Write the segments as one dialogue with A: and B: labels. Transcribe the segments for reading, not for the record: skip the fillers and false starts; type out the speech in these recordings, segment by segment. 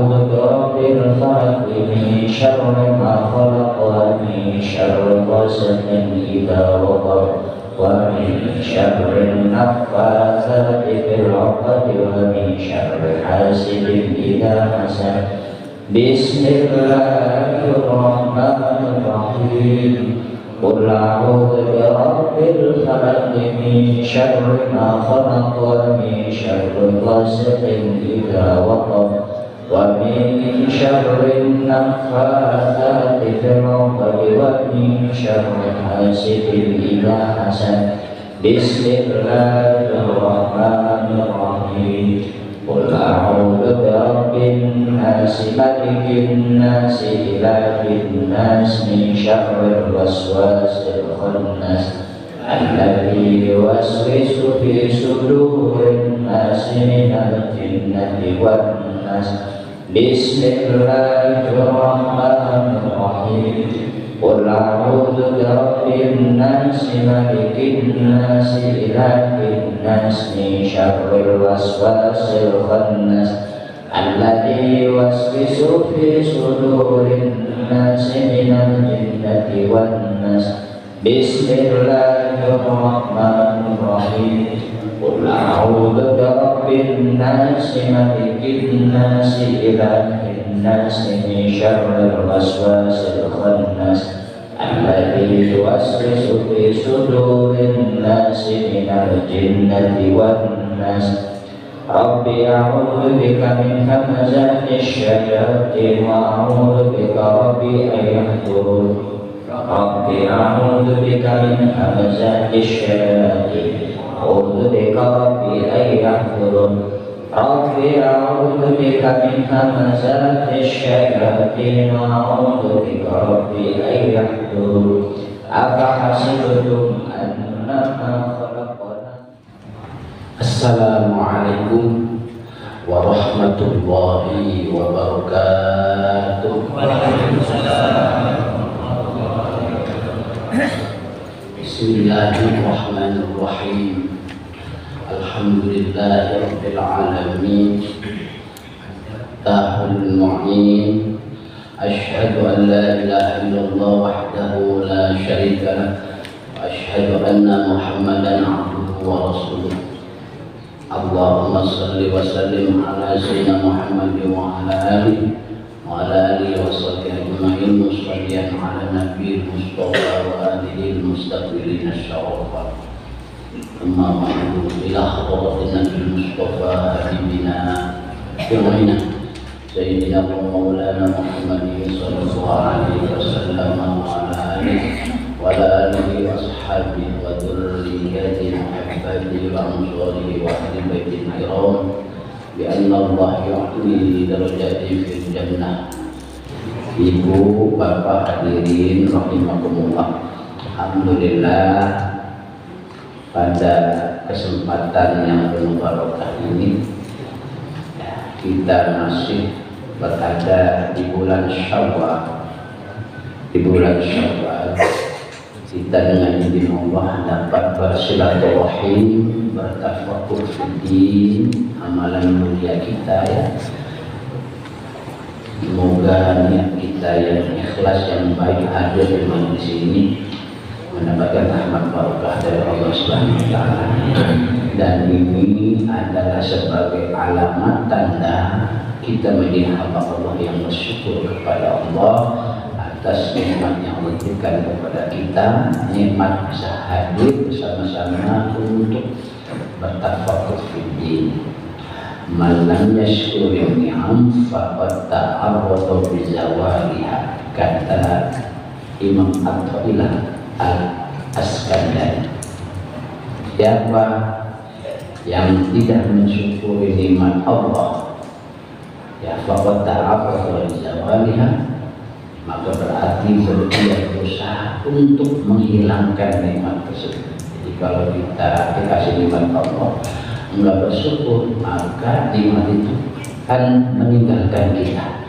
A: أعوذ برب الفلق من شر ما خلق ومن شر غاسق إذا وقب ومن شر النفاثات في العقد ومن شر حاسد إذا حسد بسم الله الرحمن الرحيم قل أعوذ برب الفلق من شر ما خلق ومن شر غاسق إذا وقب ومن شر النفاثات في العقد ومن شر حاسد إذا حسد بسم الله الرحمن الرحيم قل أعوذ برب الناس ملك الناس إله الناس من شر الوسواس الخناس الذي يوسوس في صدور الناس من الجنة والناس بسم الله الرحمن الرحيم قل أعوذ برب الناس ملك الناس إله الناس من شر الوسواس الخناس الذي يوسوس في صدور الناس من الجنة والناس بسم الله الرحمن الرحيم قل أعوذ برب الناس ملك الناس إله الناس من شر الوسواس الخناس الذي يوسوس في صدور الناس من الجنة والناس رب أعوذ بك من همزات الشياطين وأعوذ بك رب أن يحضرون رب أعوذ بك من همزات الشياطين أعوذ بك رب أن يحضرون رب أعوذ بك من همزات الشياطين وأعوذ بك رب أن يحضرون أفحسبتم أنما خلقنا. Assalamualaikum warahmatullahi wabarakatuh. Bismillahirrahmanirrahim. Alhamdulillahi rabbil alamin. Tahul mu'in. Asyhadu an la ilaha illallah wahdahu la syarika lah. Wa asyhadu anna Muhammadan abduhu wa rasuluh. Allahumma salli wa sallim ala sayyidina Muhammad wa ala alihi wa ala alihi wa sahbihi ajma'in musalliyan ala nabiyil mustafa wa alihi al-mustaqbilin asy-syarafa. Amma ba'du ila hadratin nabil mustafa habibina firmina sayyidina wa maulana Muhammadin sallallahu alaihi wasallam wa ala alihi wa ala alihi wa ashabihi wa dzurriyyatihi muhabbatihi wa ansarihi wa ahli baitil kiram bi anna Allah yu'ti darajati fil jannah. Ibu bapak hadirin rahimakumullah, alhamdulillah pada kesempatan yang penuh barokah ini kita masih berada di bulan Syawal. Di bulan Syawal kita dengan izin Allah dapat bersilaturahim, bertafakur fiddin, amalan mulia kita ya. Semoga niat kita yang ikhlas yang baik hadir di majelis ini mendapatkan rahmat barokah dari Allah Subhanahu wa taala. Dan ini adalah sebagai alamat tanda kita menjadi hamba Allah yang bersyukur kepada Allah atas nikmat yang Allah berikan kepada kita, nikmat bisa hadir bersama-sama untuk bertafakur fiddin. Man lam yashkurin ni'am faqad ta'arrada bi zawaliha, kata Imam Athaillah Al-Askandari. Siapa yang tidak mensyukuri nikmat Allah, ya faqad ta'arrada bi zawaliha, maka berarti dia berusaha untuk menghilangkan nikmat tersebut. Jadi kalau kita dikasih nikmat Allah enggak bersyukur, maka nikmat itu akan meninggalkan kita.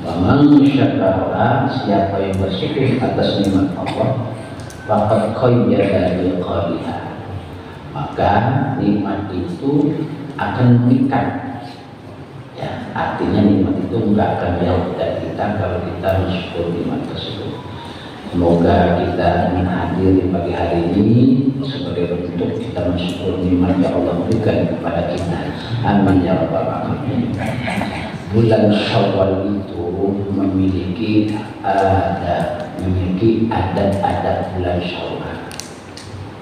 A: Wa man syakara, siapa yang bersyukur atas nikmat Allah, faqad qayyada biqaliha, maka nikmat itu akan mengikat ya, Artinya nikmat itu nggak akan jauh dari kita kalau kita mensyukur nikmat tersebut. Semoga kita hadir di pagi hari ini sebagai bentuk kita mensyukur nikmat yang Allah berikan kepada kita. Amin ya rabbal alamin. Bulan Syawal itu memiliki adat bulan Syawal.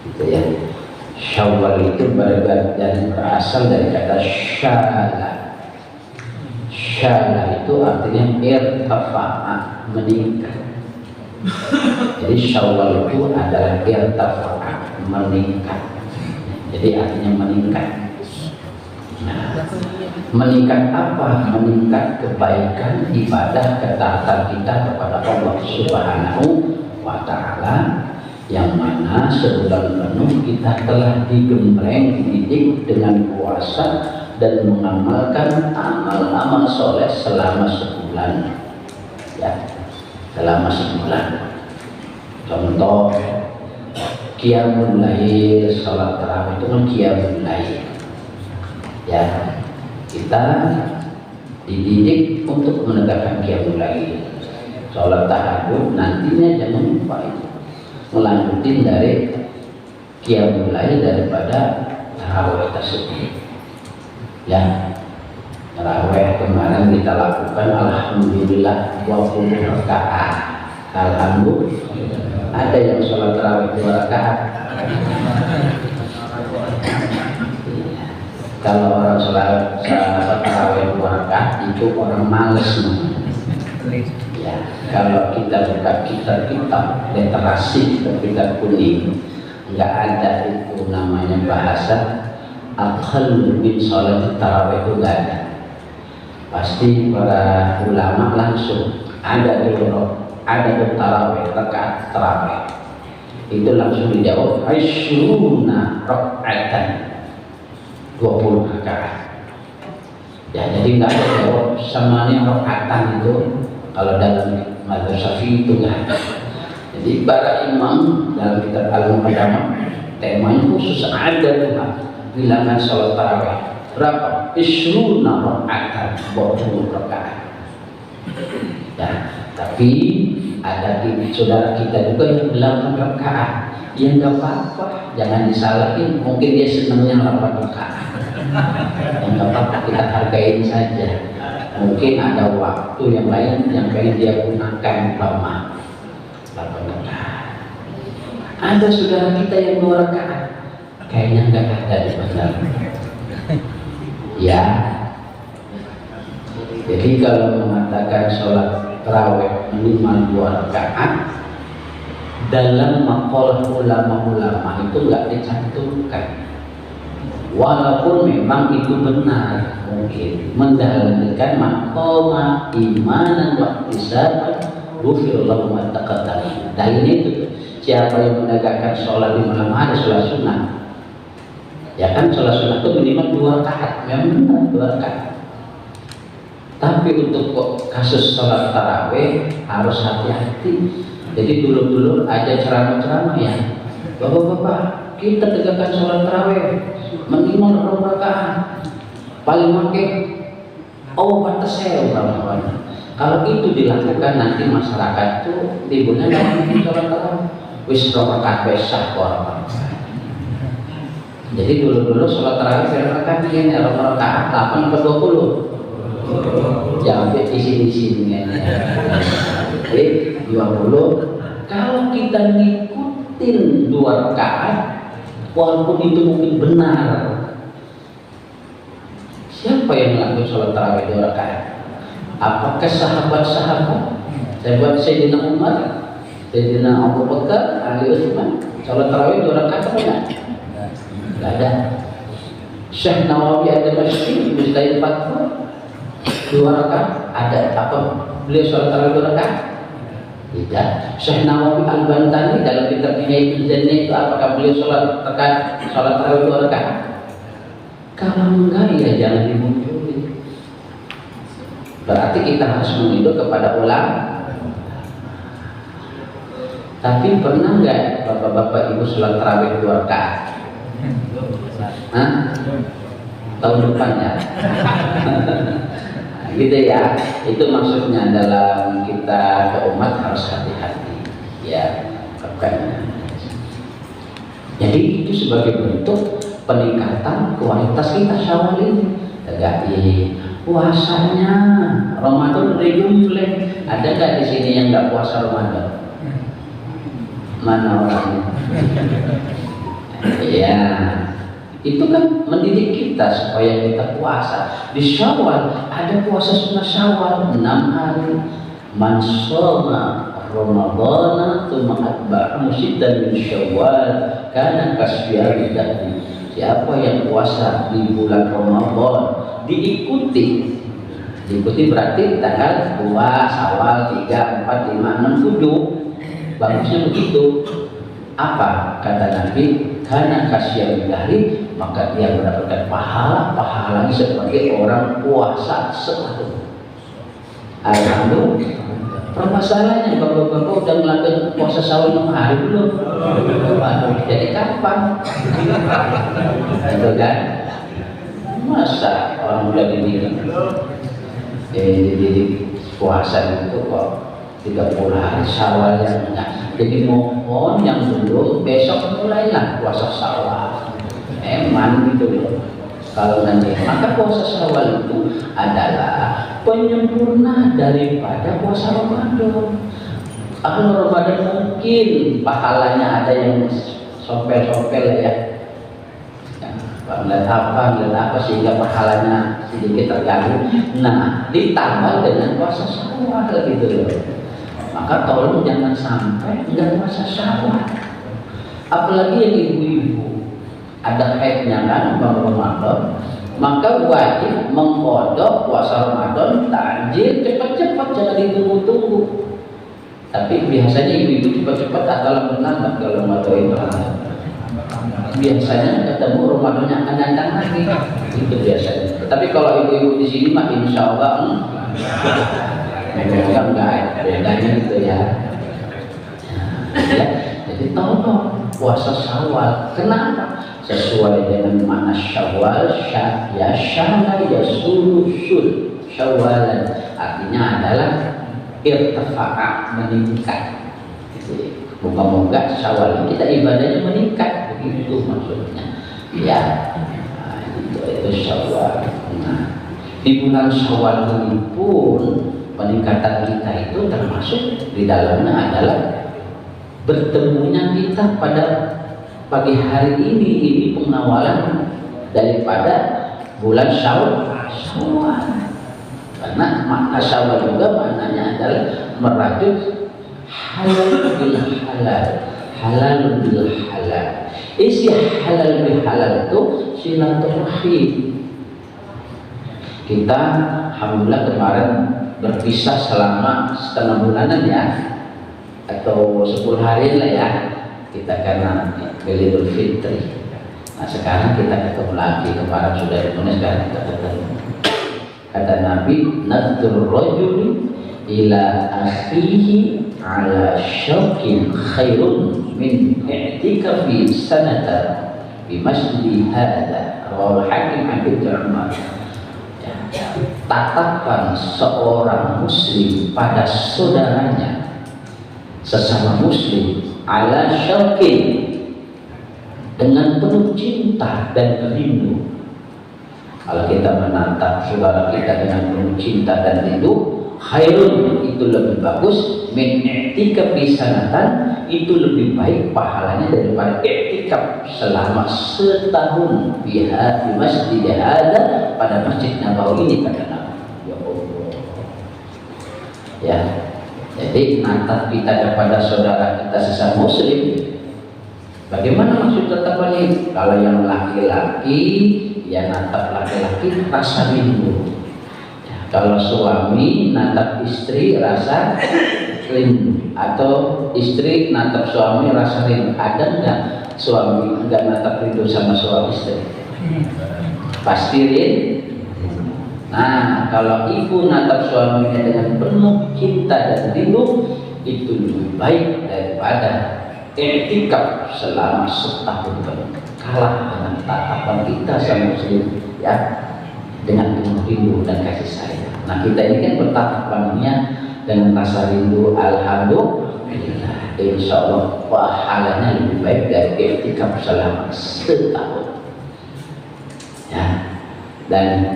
A: Gitu ya. Syawal itu berasal dari kata syala. Syala itu artinya irtafa'a, meningkat. Jadi Syawal itu adalah irtafa'a, meningkat. Jadi artinya meningkat. Nah, meningkat apa? Meningkat kebaikan, ibadah, ketaatan kita kepada Allah Subhanahu wa Ta'ala, yang mana sebulan penuh kita telah digembleng, dididik dengan puasa dan mengamalkan amal-amal soleh selama sebulan, ya, selama sebulan. Contoh qiyamul lail, salat tarawih itu kan qiyamul lail, ya, kita dididik untuk menegakkan qiyamul lail. Salat tahajud nantinya jangan lupa itu melanjutin dari qiyamul lail daripada tarawih tersebut. Ya, tarawih kemarin kita lakukan alhamdulillah 20 rakaat. Alhamdulillah. Ada yang sholat tarawih 2 rakaat. Kalau orang sholat tarawih 2 rakaat itu orang males. Ya, kalau kita buka kitab literasi, kitab kuning, nggak ada itu namanya bahasa aqallu min sholat tarawih, itu nggak ada. Pasti para ulama langsung ada tarawih, rakaat tarawih itu langsung dijawab aisyuna rakaatan, 20 rakaat. Ya, jadi nggak ada jawab samanya rakaatan itu. Kalau dalam mazhab Syafi'i itu nggak ada. Jadi para imam dalam kitab Al-Muqaddamah temanya khusus ada tuh bilangan sholat tarawih berapa? Isruna rakaatan, 20 rakaat. Ya, tapi ada saudara kita juga yang 8 rakaat. Ya nggak apa-apa, jangan disalahin. Mungkin dia senangnya 8 rakaat. Ya nggak apa-apa, kita hargain saja. Mungkin ada waktu yang lain yang pengen dia gunakan lama. 8 rakaat. Ada saudara kita yang 2 rakaat. Kayaknya nggak ada di pasar. Ya, jadi kalau mengatakan sholat tarawih minimal 2 rakaat, dalam maqalah ulama-ulama itu nggak dicantumkan. Walaupun memang itu benar, mungkin mendalilkan maqama imanan wa ihtisaban ghufirallahu ma taqaddama. Dalilnya itu, siapa yang menegakkan sholat di malam hari, sholat sunnah, ya kan sholat sunnah itu minimal 2 rakaat, memang benar 2 rakaat. Tapi untuk kasus sholat tarawih harus hati-hati. Jadi dulu ada ceramah-ceramah ya, bapak-bapak kita tegakkan sholat tarawih minimal 2 rakaat, paling makin batas saya kawan-kawan. Kalau itu dilakukan nanti masyarakat tuh timbulnya dalam sholat tarawih wis 2 rakaat besar orang. Jadi dulu sholat tarawih berapa rakaat? Ini 2 rakaat, 8 ke 20. Jangan di sini ya. Jadi 20. Kalau kita ngikutin 2 rakaat, walaupun itu mungkin benar, siapa yang melakukan sholat tarawih 2 rakaat? Apakah sahabat-sahabat? Sayyidina Umar, Sayyidina Abu Bakar, Ali Utsman, sholat tarawih 2 rakaat apa enggak? Enggak ada. Syekh Nawawi ad-Dimashqi Mustahil Fatwa 2 rakaat ada apa? Beliau sholat tarawih 2 rakaat? Tidak. Syekh Nawawi Al-Bantani dalam kitabnya Ibnu Zainah itu apakah beliau sholat tarawih 2 rakaat? Kalau enggak ya jangan dimunculin. Berarti kita harus mengikut kepada ulama. Tapi pernah enggak bapak-bapak ibu sholat tarawih 2 rakaat? Hah? Tahun depan ya. gitu ya. Itu maksudnya dalam kita berumat harus hati-hati ya. Jadi itu sebagai bentuk peningkatan kualitas kita Syawal ini. Tegaki puasanya Ramadan reguler. Ada nggak di sini yang nggak puasa Ramadan? Mana orangnya? Ya, itu kan mendidik kita supaya kita puasa. Di Syawal ada puasa sunnah Syawal 6 hari. Man shoma Ramadhana tsumma atba'ahu sittan min Syawal kana kasbiyami dahri. Siapa yang puasa di bulan Ramadan diikuti berarti tanggal 2 Syawal 3, 4, 5, 6, 7. Bagusnya begitu. Apa kata Nabi? Karena kasihan dari maka dia mendapatkan pahalanya sebagai orang puasa setahun. Alhamdulillah. Permasalahannya bapak-bapak udah melakukan puasa Syawal 6 hari belum? Jadi kapan? Itu kan? Masa orang udah jadi puasa itu kok 30 hari Syawal yang enggak. Jadi mohon yang dulu besok mulailah puasa Syawal. Emang gitu loh. Kalau nanti maka puasa Syawal itu adalah penyempurna daripada puasa Ramadan. Kalau Ramadan mungkin pahalanya ada yang sopel-sopel ya. Ngeliat apa sehingga pahalanya sedikit terganggu. Nah, ditambah dengan puasa Syawal gitu loh. Maka tolong jangan sampai enggak puasa Syawal. Apalagi yang ibu-ibu ada haidnya kan Ramadan, maka wajib mengkodok puasa Ramadan takjil cepat-cepat, jangan ditunggu-tunggu. Tapi biasanya ibu-ibu cepat-cepat atau benar kalau Ramadan itu. Biasanya ketemu Ramadannya akan datang lagi, itu biasanya. Tapi kalau ibu-ibu di sini mah insya Allah memang enggak bedanya gitu ya. Jadi tolong puasa Syawal. Kenapa? Sesuai dengan makna Syawal, ya syahla ya sulusul Syawalan. Artinya adalah irtifa'a, meningkat. Moga-moga Syawal kita ibadahnya meningkat, begitu maksudnya. Ya, itu Syawal. Nah, di bulan Syawal ini pun peningkatan kita itu termasuk di dalamnya adalah bertemunya kita pada pagi hari ini pengawalan daripada bulan Syawal. Karena makna Syawal juga maknanya adalah merajut halal bil halal, halal bil halal. Isi halal bil halal itu silaturahim. Kita alhamdulillah kemarin berpisah selama setengah bulanan ya, atau 10 hari lah ya, kita karena Idul Fitri. Nah sekarang kita ketemu lagi, kemarin sudah dimulai, sekarang kita ketemu. Kata Nabi, nadhur rajuli ila akhihi ala syauqin khairun min i'tikafi sanatan bi masjidi hadza, rawahu Hakim an Ibnu Umar. Tatapan seorang muslim pada saudaranya sesama muslim ala syauqin, dengan penuh cinta dan rindu. Kalau kita menatap saudara kita dengan penuh cinta dan rindu, khairun, itu lebih bagus, min i'tikafi sanatan, itu lebih baik pahalanya daripada i'tikaf selama setahun di masjid hadza, pada masjid Nabawi ini, kata Nabi. Ya Allah. Ya. Jadi natap kita kepada saudara kita sesama muslim. Bagaimana maksud tatapan ini? Kalau yang laki-laki ya natap laki-laki rasa rindu. Ya, kalau suami natap istri rasa rindu, atau istri natap suami rasa rindu. Ada enggak suami enggak natap rindu sama suami istri? Pasti rindu. Nah, kalau ibu natap suaminya dengan penuh cinta dan rindu, itu lebih baik daripada i'tikaf selama setahun penuh. Kalah dengan tatapan kita sama muslim ya, dengan penuh rindu dan kasih sayang. Nah kita ini kan bertatapannya dengan rasa rindu. Alhamdulillah, insya Allah pahalanya lebih baik dari ketika selama setahun. Ya, dan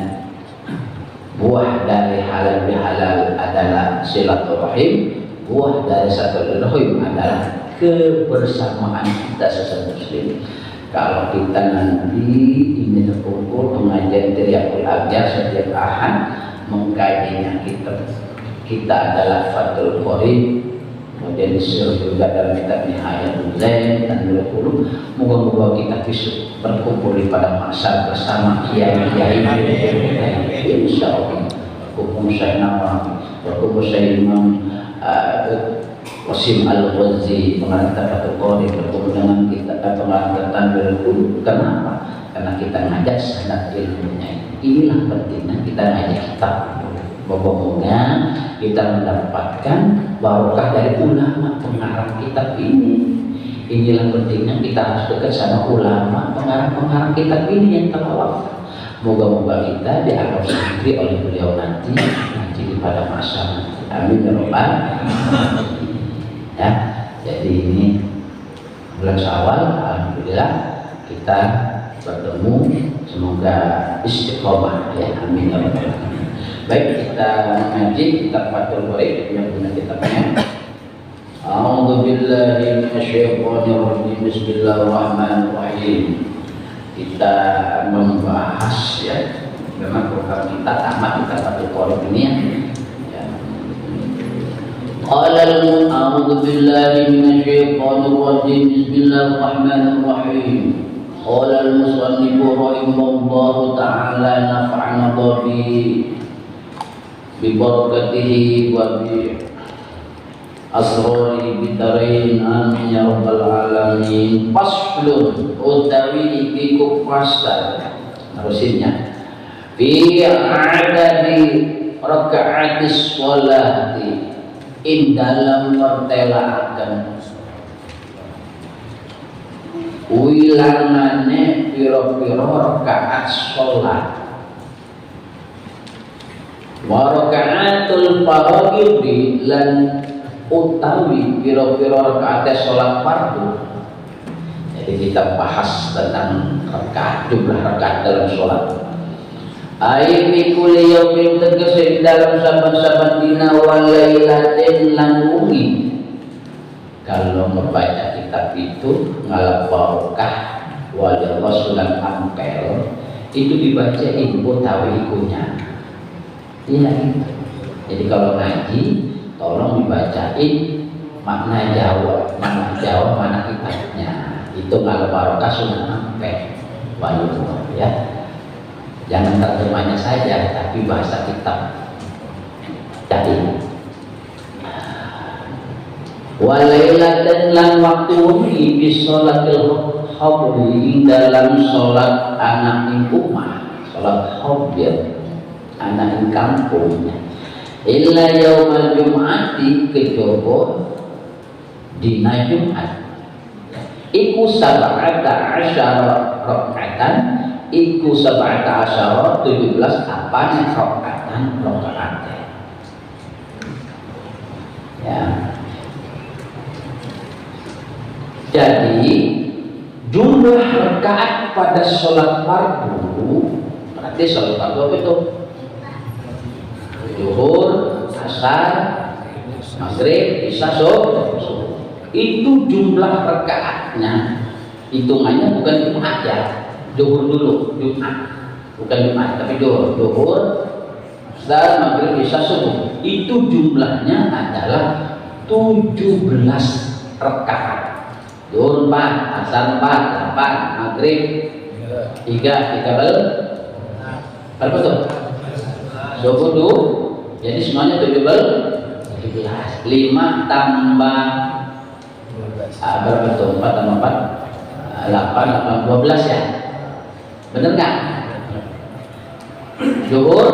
A: buah dari halal bihalal adalah silaturahim. Buah dari silaturahim adalah kebersamaan kita sesama muslim. Kalau kita nanti ini terkumpul pengajian Teriakul Ajar setiap Ahad, mengkajinya kita adalah Fathul Qorib, kemudian disuruh juga dalam kitab Nihayatul Zain dan 20. Moga-moga kita bisa berkumpul pada masa bersama kiai-kiai insya Allah. Berkumpul Syekh Nawang, berkumpul Syekh Imam Qasim Al-Ghazi, pengarang Fathul Qorib, berkumpul dengan kita pengarang Tanwirul Qulub. Kenapa? Karena kita ngajak sanad ilmunya. Inilah pentingnya kita ngajak kitab. Moga-moga kita mendapatkan barokah dari ulama pengarang kitab ini. Inilah pentingnya kita harus dekat sama ulama pengarang kitab ini yang telah wafat. Moga-moga kita dianggap santri oleh beliau nanti pada masa nanti. Amin ya rabbal alamin. Ya, jadi ini bulan Syawal, alhamdulillah kita bertemu, semoga istiqomah ya, amin ya rabbal alamin. Baik, kita mengaji kitab Fathul Qorib yang punya kitabnya. A'udzu billahi minasyaitonir rajim. Bismillahirrahmanirrahim. Kita membahas ya, memang program kita tamat kitab Fathul Qorib ini ya. A'udzu billahi minasyaitonir rajim. Bismillahirrahmanirrahim. Qala al-musannif rahimahullahu ta'ala nafa'ana bi barakatihi wa bi asrari bidarain amin ya rabbal alamin. Faslun utawi iki kupasal harusinnya fi adadi raka'atis sholati in dalam mertelaaken wilangane pira-pira rakaat sholat. Wa raka'atul fardhi lan utawi pira-pira rakaat sholat fardu. Jadi kita bahas tentang rakaat, jumlah rakaat dalam sholat. Ai fi kulli yaumin tegese dalam saban-saban dina wal lailatin lan wengi. Kalau membaca kitab itu ngalap barokah wajah rasulan ampel itu dibacain utawi ikunya. Iya itu. Jadi kalau ngaji tolong dibacain makna Jawa, mana kitabnya. Itu ngalap barokah sunan ampel wajah ya. Jangan terjemahnya saja, tapi bahasa kitab. Jadi walailatan lan waktu wengi bis sholatil hawli dalam sholat anak ing umah, sholat hawdir anak ing kampungnya. Illa yaumal jum'ati kejaba dina Jumat. Iku sab'ata asyara rakaatan, iku sab'ata asyara 17 apanya rakaatan rakaatnya. Ya. Jadi jumlah rakaat pada sholat fardu, berarti sholat fardu apa itu? Zuhur, asar, maghrib, isya, subuh. Itu jumlah rakaatnya. Hitungannya bukan Jumat ya. Zuhur dulu, Jumat. Bukan Jumat, tapi Zuhur, asar, maghrib, isya, subuh. Itu jumlahnya adalah 17 rakaat. Zuhur 4, asar 4, 8, maghrib 3 berapa tuh? 20. Jadi semuanya 17. 5 tambah berapa tuh? 4 tambah 4 8, 12 ya? Bener nggak? Zuhur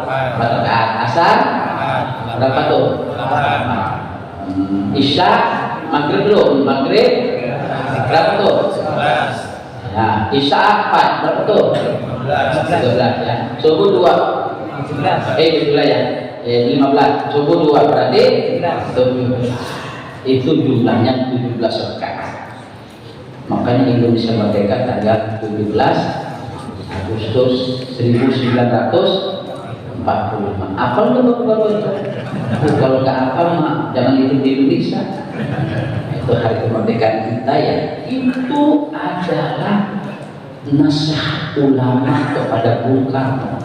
A: 4 rakaat, asar berapa tuh? 8. Isya maghrib dulu, maghrib berapa tuh? 11. Ya, isya 4 berapa tuh? 12 ya. Subuh 2 17 ya. 15 subuh 2 berarti 17. Itu jumlahnya 17 rakaat. Makanya Indonesia merdeka tanggal 17 Agustus 1945. Apal nggak baru itu? Kalau nggak apal mah jangan hidup di Indonesia. Itu hari kemerdekaan kita ya. Itu adalah nasihat ulama kepada Bung Karno.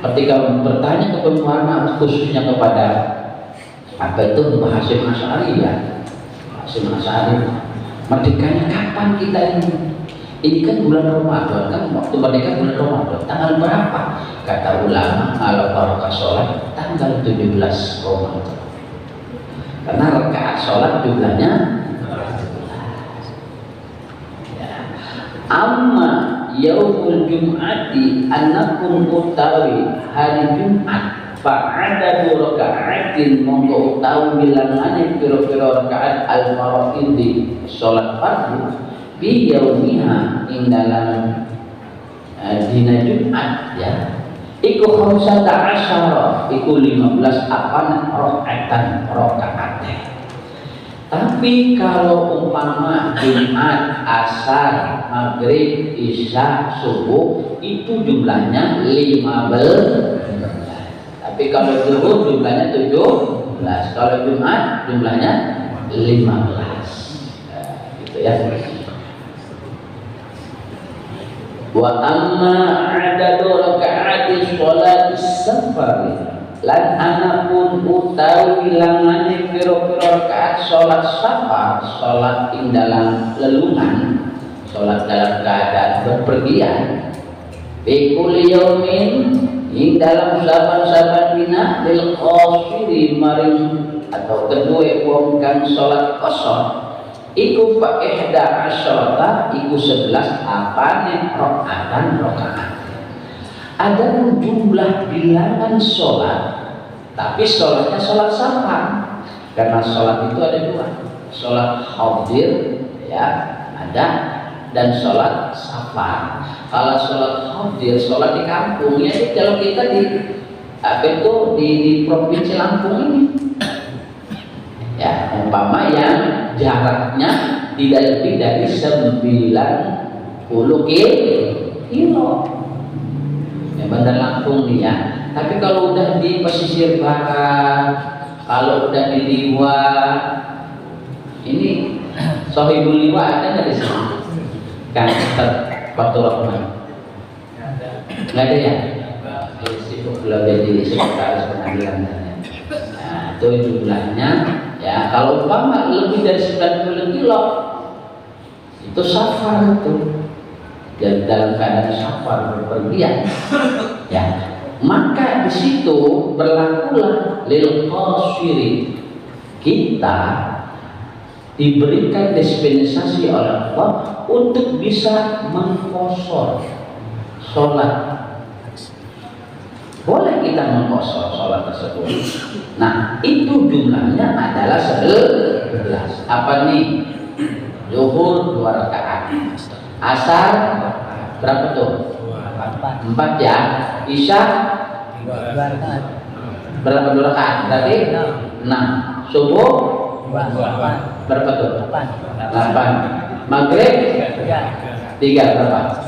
A: Ketika bertanya ke ulama khususnya kepada apa itu Mbah Hasyim Asy'ari ya, Hasyim Asy'ari, merdekanya kapan kita ini? Ini kan bulan Ramadan, kan waktu merdeka bulan Ramadan. Tanggal berapa? Kata ulama, kalau barokah sholat tanggal 17 Ramadan. Karena rakaat sholat jumlahnya amma yaumul jum'ati annakum utawi hari Jumat fa'ada raka'atin mongko utawi bilangane pira-pira rakaat al-faraidi salat fardu bi yaumiha ing dalam dina Jumat ya iku 15 iku 15 rakaat. Tapi kalau umpama Jumat, Asar, Maghrib, Isya, Subuh itu jumlahnya 15. Tapi kalau Zuhur jumlahnya 17. Kalau Jumat jumlahnya 15. Gitu ya. Wa amma adadu raka'ati sholati safar lan anapun utawi langane pira-pira rakaat salat safar, salat ing dalam lelungan, salat dalam keadaan bepergian. Fi kulli yaumin ing dalam saban-saban dina lil qasiri maring atau kedua wong kang salat qasar iku fa ihda asyarata iku 11 apane rakaat. Ada jumlah bilangan sholat, tapi sholatnya sholat safar. Karena sholat itu ada dua, sholat hadir ya ada, dan sholat safar. Kalau sholat hadir, sholat di kampung ya. Kalau kita di apa itu di provinsi Lampung ini, ya umpama yang jaraknya tidak lebih dari 90 kilo. Bandar Lampung nih ya. Tapi kalau udah di pesisir barat, kalau udah di Liwa, ini Sohibul Liwa ada nggak di sini? Kan Fatul Rahman? Nggak ada ya? Sibuk belajar di sekretaris pengadilan. Nah, itu jumlahnya ya. Kalau umpama lebih dari 90 kilo, itu safar itu. Dan dalam keadaan safar berpergian ya, maka di situ berlakulah lil qasiri, kita diberikan dispensasi oleh Allah untuk bisa mengkosor sholat. Boleh kita mengkosor sholat tersebut. Nah itu jumlahnya adalah 11. Apa nih? Zuhur 2 rakaat, Asar berapa tuh? 4 ya. Isya berapa 2 rakaat? Berarti 6. Subuh berapa tuh? 8. Maghrib 3 berapa?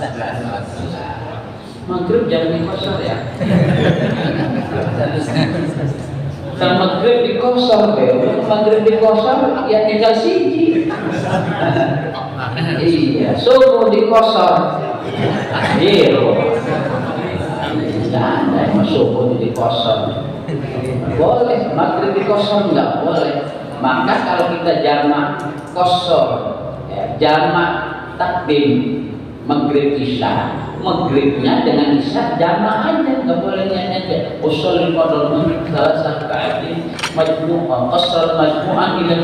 A: Maghrib jangan dikosor ya. Kalau maghrib dikosor maghrib dikosor ya tinggal siji. Iya, subuh dikosor. Iya. Nah, ada subuh dikosor. Boleh, maghrib dikosor enggak boleh. Maka kalau kita jamak kosor, ya, jamak takdim maghrib isya, maghribnya dengan isya jamak aja, enggak boleh nyanyi usul qadar maghrib salah satu kali majmu'ah qasar majmu'an ila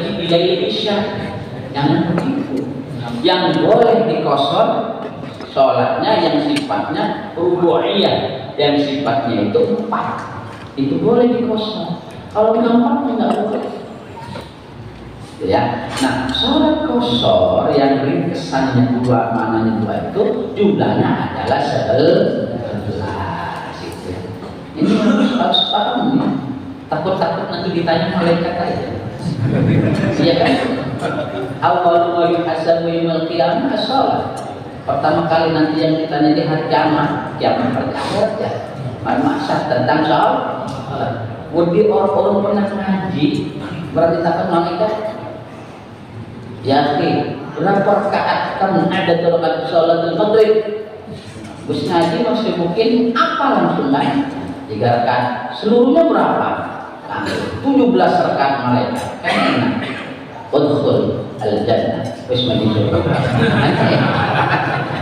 A: isya. Jangan begitu. Yang boleh dikosor sholatnya yang sifatnya rubu'iyah, yang sifatnya itu 4, itu boleh dikosor. Kalau 4 enggak boleh ya. Nah sholat kosor yang ringkesannya 2 mananya 2 itu jumlahnya adalah 11 itu ya. Ini harus paham nih. Takut-takut nanti ditanya malaikat aja. Iya kan? Awal ma yuhasabu yaumil qiyamah as-shalah. Pertama kali nanti yang ditanya di hari kiamat pertama ya. Masa tentang soal Budi orang pernah ngaji berarti takut malaikat. Ya, berapa rakaat kamu ada dalam sholatul maghrib? Gus ngaji masih mungkin apa langsung naik 3 rakaat. Seluruhnya berapa? 17 rakaat malaikat. Kan enak. Udkhul al-jannah. Wis maju.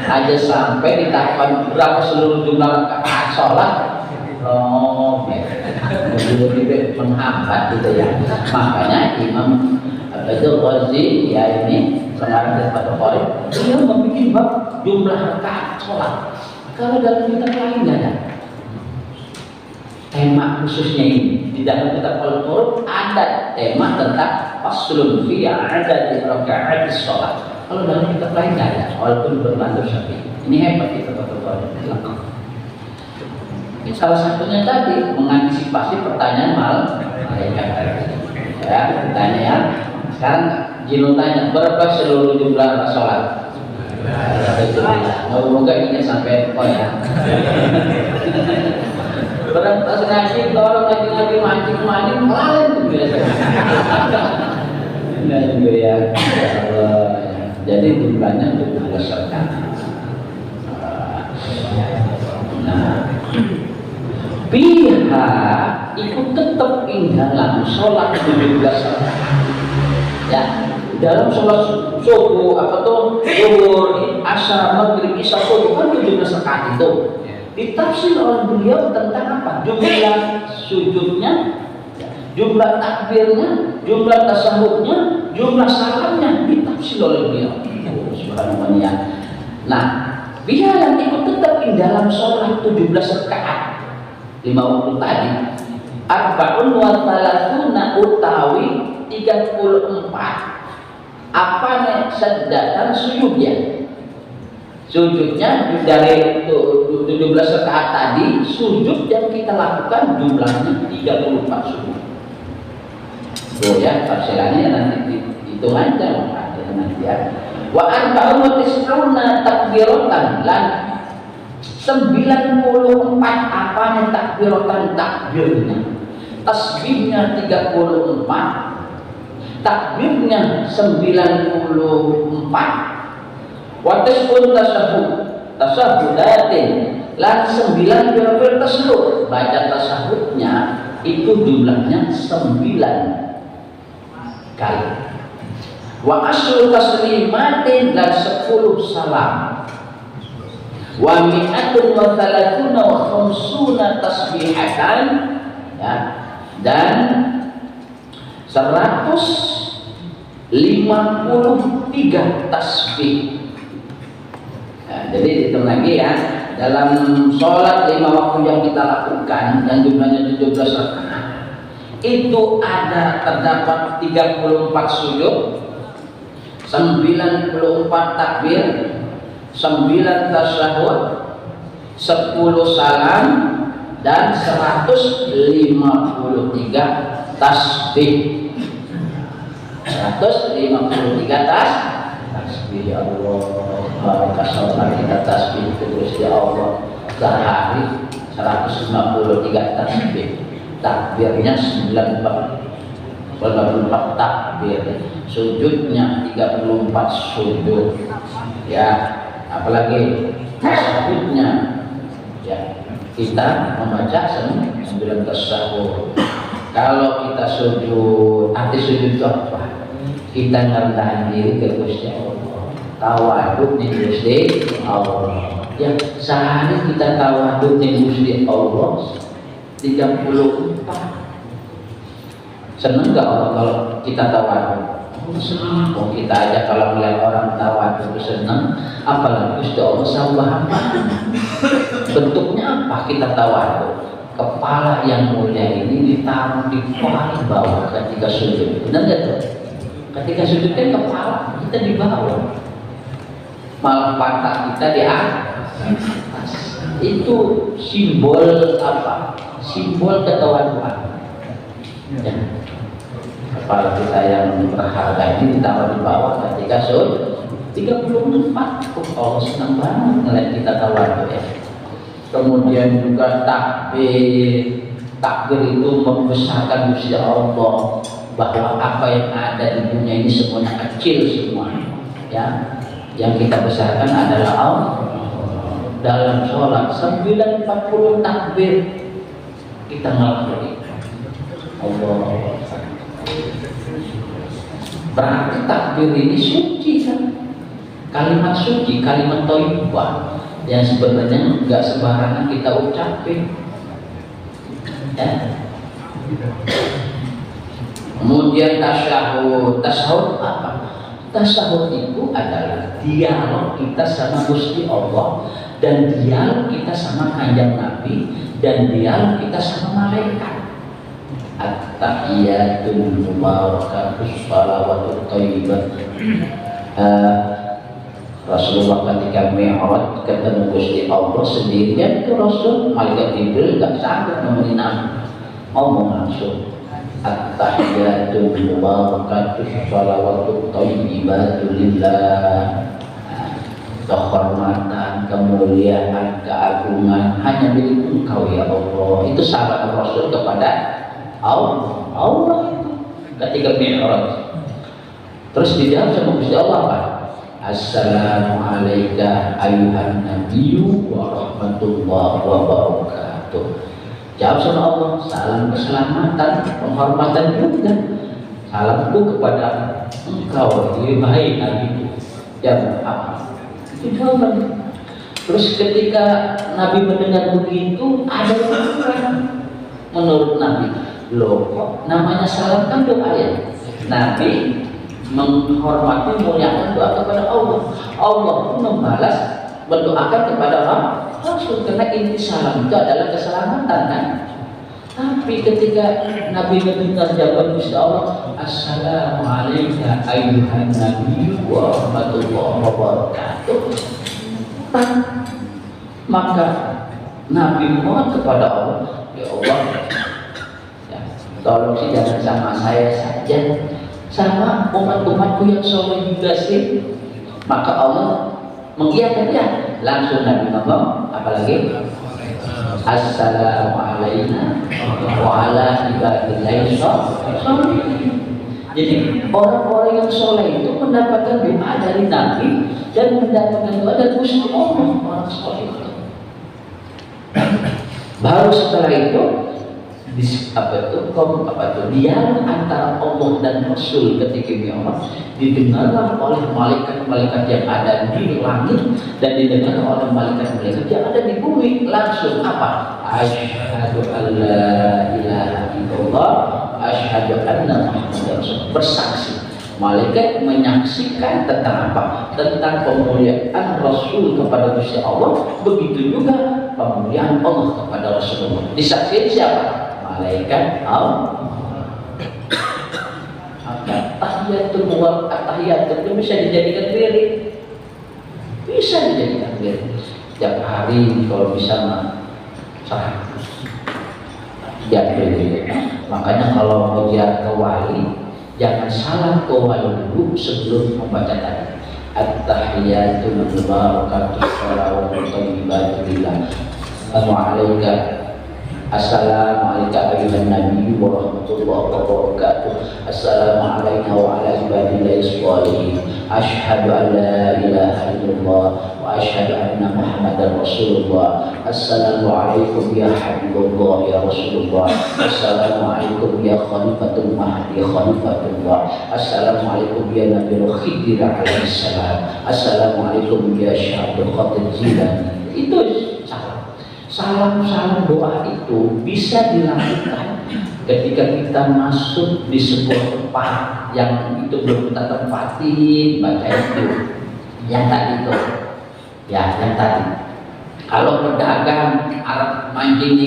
A: Aja sampai ditahap berapa seluruh jumlah rakaat sholat. Oh, lebih menghambat gitu ya. Makanya Imam Abdul Ghazi ya ini sekarang kita Bukhari dia membuat bab jumlah rakaat sholat. Kalau dalam kitab lain nggak ada tema khususnya ini. Di dalam kitab Al-Qur'an ada tema tentang faslun fi adad rakaat sholat. Kalau dalam kitab lain nggak ada, walaupun berbantu Syafi'i. Ini hebat kita Bukhari. Salah satunya tadi mengantisipasi pertanyaan malaikat. Ya, pertanyaan. Sekarang Jino tanya berapa seluruh jumlah sholat? Moga ini sampai ya. Berapa ngaji orang ngaji mancing lain tuh biasanya. Nah juga ya. Jadi jumlahnya berdasarkan. Nah, pihak ikut tetap dalam sholat 17 rakaat. Ya, dalam sholat subuh apa tuh zuhur, asar, maghrib, isya, subuh kan 17 rakaat itu. Ditafsir oleh beliau tentang apa? Jumlah sujudnya, jumlah takbirnya, jumlah tasahudnya, jumlah salamnya ditafsir oleh beliau. Subhanallah ya. Nah, pihak yang ikut tetap dalam sholat 17 rakaat 5 waktu tadi, arba'un wa thalathuna utawi 34 apa nih sedatan sujudnya dari 17 rakaat tadi sujud yang kita lakukan jumlahnya 34 sujud. Tuh ya tafsirannya nanti hitung aja nanti ya. Wa arba'un wa tis'una takbiratan lan 94 apa nih takbirnya tasbihnya 34 takbirnya 94 wataspun tasahudatin lan 9 bir tasahud baca tasahudnya itu jumlahnya 9 kali wa asyru taslimatin dan 10 salam wa mi'atun wa thalathuna wa khamsuna tasbihatan ya, dan 153 tasbih. Nah, jadi hitung lagi ya, dalam sholat 5 waktu yang kita lakukan yang jumlahnya 17 rakaat itu terdapat 34 sujud, 94 takbir, 9 tasyahud, 10 salam dan 153 tasbih. 153 tasbih ya Allah. Kalau kita tasbih terus ya Allah sehari 153 tasbih. Takbirnya 94 takbir, sujudnya 34 sujud. Ya, apalagi tasbihnya ya kita membaca 9 tasahud. Kalau kita sujud, arti sujud itu apa? Kita ngerendahin diri ke Gusti Allah, tawadhu ning Gusti Allah. Ya, sehari kita tawadhu ning Gusti Allah 34. Seneng gak Allah kalau kita tawadhu? Seneng. Oh, kita aja kalau melihat orang tawadhu seneng, apalagi Gusti Allah sama hamba. Bentuknya apa kita tawadhu? Kepala yang mulia ini ditaruh di paling bawah ketika sujud. Benar nggak tuh? Ketika sujud kan kepala kita di bawah, malah pantat kita di atas. itu simbol apa? Simbol ketawaduan. Ya. Kepala kita yang berharga ini ditaruh di bawah ketika sujud 34. Allah senang banget ngeliat kita tawadu ya. Kemudian juga takbir. Takbir itu membesarkan Gusti Allah, bahwa apa yang ada di dunia ini semuanya kecil semua. Ya, yang kita besarkan adalah Allah. Dalam sholat 940 takbir kita ngelakuin Allah. Berarti takbir ini suci kan? Kalimat suci, kalimat thayyibah yang sebenarnya nggak sembarangan kita ucapin. Ya. Kemudian tasyahud. Tasyahud apa? Tasyahud itu adalah dialog kita sama Gusti Allah, dan dialog kita sama Kanjeng Nabi, dan dialog kita sama malaikat. At-tahiyatul mubarakatus shalawatut thayyibat. Rasulullah ketika Mi'raj ketemu Gusti Allah sendirian, itu Rasul, malaikat Jibril gak sanggup nemenin Nabi, ngomong langsung at-tahiyatul mubarakatus shalawatut thayyibat lillah. Kehormatan, kemuliaan, keagungan hanya milik Engkau ya Allah. Itu sahabat Rasul kepada Allah itu ketika Mi'raj. Terus dijawab sama Gusti Allah apa? Assalamualaikum ayuhan nabiyyu wa rahmatullahi wa barakatuh. Jawab sama Allah, salam keselamatan, penghormatan juga. Salamku kepada Engkau, baik Nabi. Ya apa? Itu jawaban. Terus ketika Nabi mendengar begitu, ada yang menurut Nabi, loh kok namanya salam kan doa ya? Nabi menghormati, muliakan doa kepada Allah. Allah pun membalas, mendoakan kepada Rasul, karena inti salam itu adalah keselamatan kan. Tapi ketika Nabi mendengar jawaban Gusti Allah, Assalamualaikum ayuhan nabiyyu wa rahmatullahi wa barakatuh, maka Nabi mohon kepada Allah, ya Allah, ya, tolong sih jangan sama saya saja, sama umat-umatku yang soleh juga sih. Maka Allah mengiyakan dia. Langsung Nabi ngomong apalagi? Assalamualaikum wa ala ibadillahi sholihin. Jadi orang-orang yang soleh itu mendapatkan doa dari Nabi dan mendapatkan doa dari Gusti Allah, orang soleh itu. Baru setelah itu dialog antara Allah dan Rasul ketika Mi'raj didengar oleh malaikat-malaikat yang ada di langit dan didengar oleh malaikat-malaikat yang ada di bumi. Langsung apa? Asyhadu an la ilaha illallah, asyhadu anna Muhammadar Rasul. Bersaksi. Malaikat menyaksikan tentang apa? Tentang pemuliaan Rasul kepada Gusti Allah. Begitu juga pemuliaan Allah kepada Rasulullah. Disaksikan siapa? Malaikat Allah. Tahiyatul tahiyatul itu bisa dijadikan wirid. Bisa dijadikan wirid. Setiap hari kalau bisa mah 100. Makanya kalau mau ziarah ke wali, jangan salam ke wali dulu sebelum membaca tadi. At-tahiyatul mubarakatus shalawatut thayyibat lillah. Assalamualaikum. Assalamualaikum ayuhan nabiyyu wa rahmatullahi wa barakatuh. Assalamualaikum wa ala ibadillahi sholihin. Asyhadu an la ilaha illallah wa asyhadu anna Muhammadar Rasulullah. Assalamualaikum ya Habibullah ya Rasulullah. Assalamualaikum ya Khalifatul Mahdi Khalifatullah. Assalamualaikum ya Nabiul Khidir alaihi salam. Assalamualaikum ya Syaikhul Qadir Jilani. Itu salam-salam doa itu bisa dilakukan ketika kita masuk di sebuah tempat yang itu belum kita tempatin, baca itu yang tadi itu ya, yang tadi. Kalau pedagang Arab mancing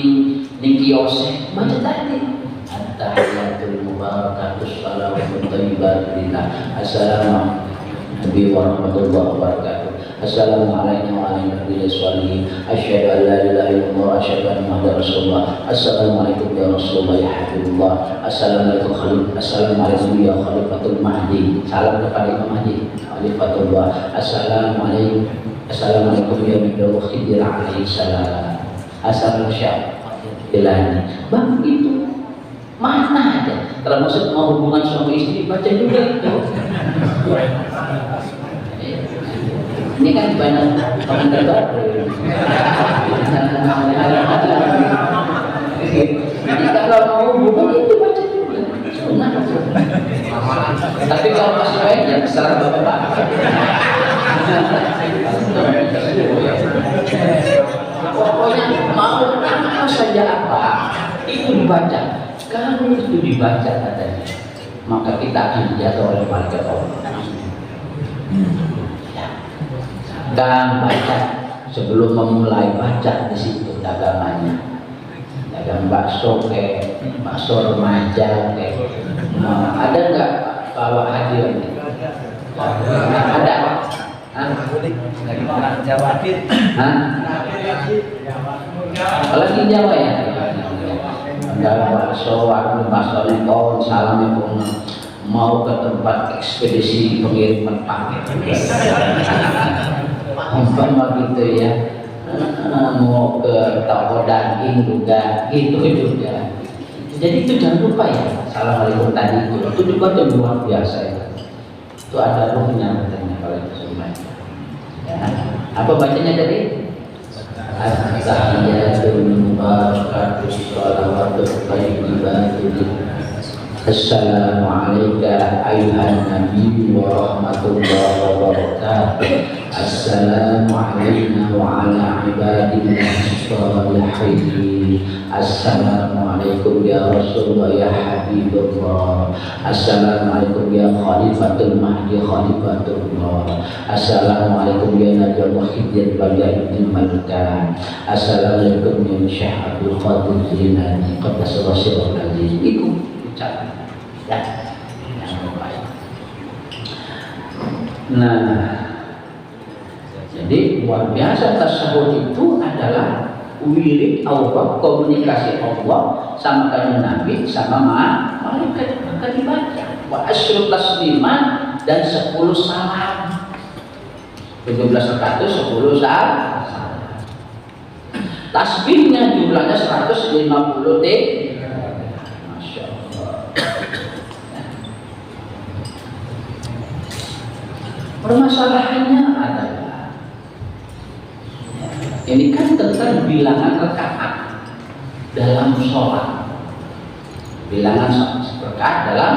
A: ning kiosnya, baca tadi at-tahiyatul mubarakatus shalawatut thayyibat lillah. Assalamualaikum warahmatullahi wabarakatuh. Assalamualaikum warahmatullahi wabarakatuh. Asyhadu an la ilaha illallah wa asyhadu anna Muhammadar Rasulullah. Assalamualaikum ya Rasulullah ya Habibullah. Assalamualaikum ya Khalifatul Mahdi. Salam kepada Imam Mahdi Khalifatullah. Assalamualaikum ya Nabi Khidir alaihi salam. Assalamualaikum Bilani. Bang itu mana aja. Kalau maksud mau hubungan suami istri baca juga. Ini kan banyak komentar baru. Jadi kalau mau hubungan itu baca juga. Sunnah. Tapi kalau masih baik ya terserah bapak-bapak. Pokoknya mau apa saja apa itu dibaca. Kalau itu dibaca katanya, maka kita akan dijatuh oleh malaikat Allah. Dan baca sebelum memulai baca di situ dagangannya, dagang bakso bakso remaja ada nggak bawa hadiah? Ada. Dari orang Jawa. Kalau di Jawa ya. Ada bakso, bakso lekon, salamnya pun mau ke tempat ekspedisi pengiriman paket. Umpama gitu ya, mau ke toko daging juga gitu juga. Jadi itu jangan lupa ya. Assalamualaikum tadi itu juga tuh luar biasa ya. Itu ada ruhnya katanya kalau itu semuanya. Ya. Apa bacanya tadi? At-tahiyatul mubarakatuh shalawatu thayyibatu. Assalamualaikum ayuhan nabi wa rahmatullahi wa barakatuh. Assalamualaikum wa ala ibadillahi sholihin. Assalamualaikum ya Rasulullah ya Habibullah. Assalamualaikum ya Khalifatul Mahdi Khalifatullah. Assalamualaikum ya Nabi Khidir Bayaidil Malkan. Assalamualaikum ya Syekh Abdul Qadir Jilani Qaddasallahu sirrul aziz. Itu ucapan ya. Nah, jadi luar biasa tasawuf itu adalah wirid Allah, komunikasi Allah sama kanjeng Nabi sama malaikat akan dibaca. Wa asyru tasliman dan 10 salam. 17 rakaat 10 salam. Tasbihnya jumlahnya 150 detik. Masya Allah. Permasalahannya adalah ini kan tentang bilangan rakaat dalam sholat, bilangan rakaat dalam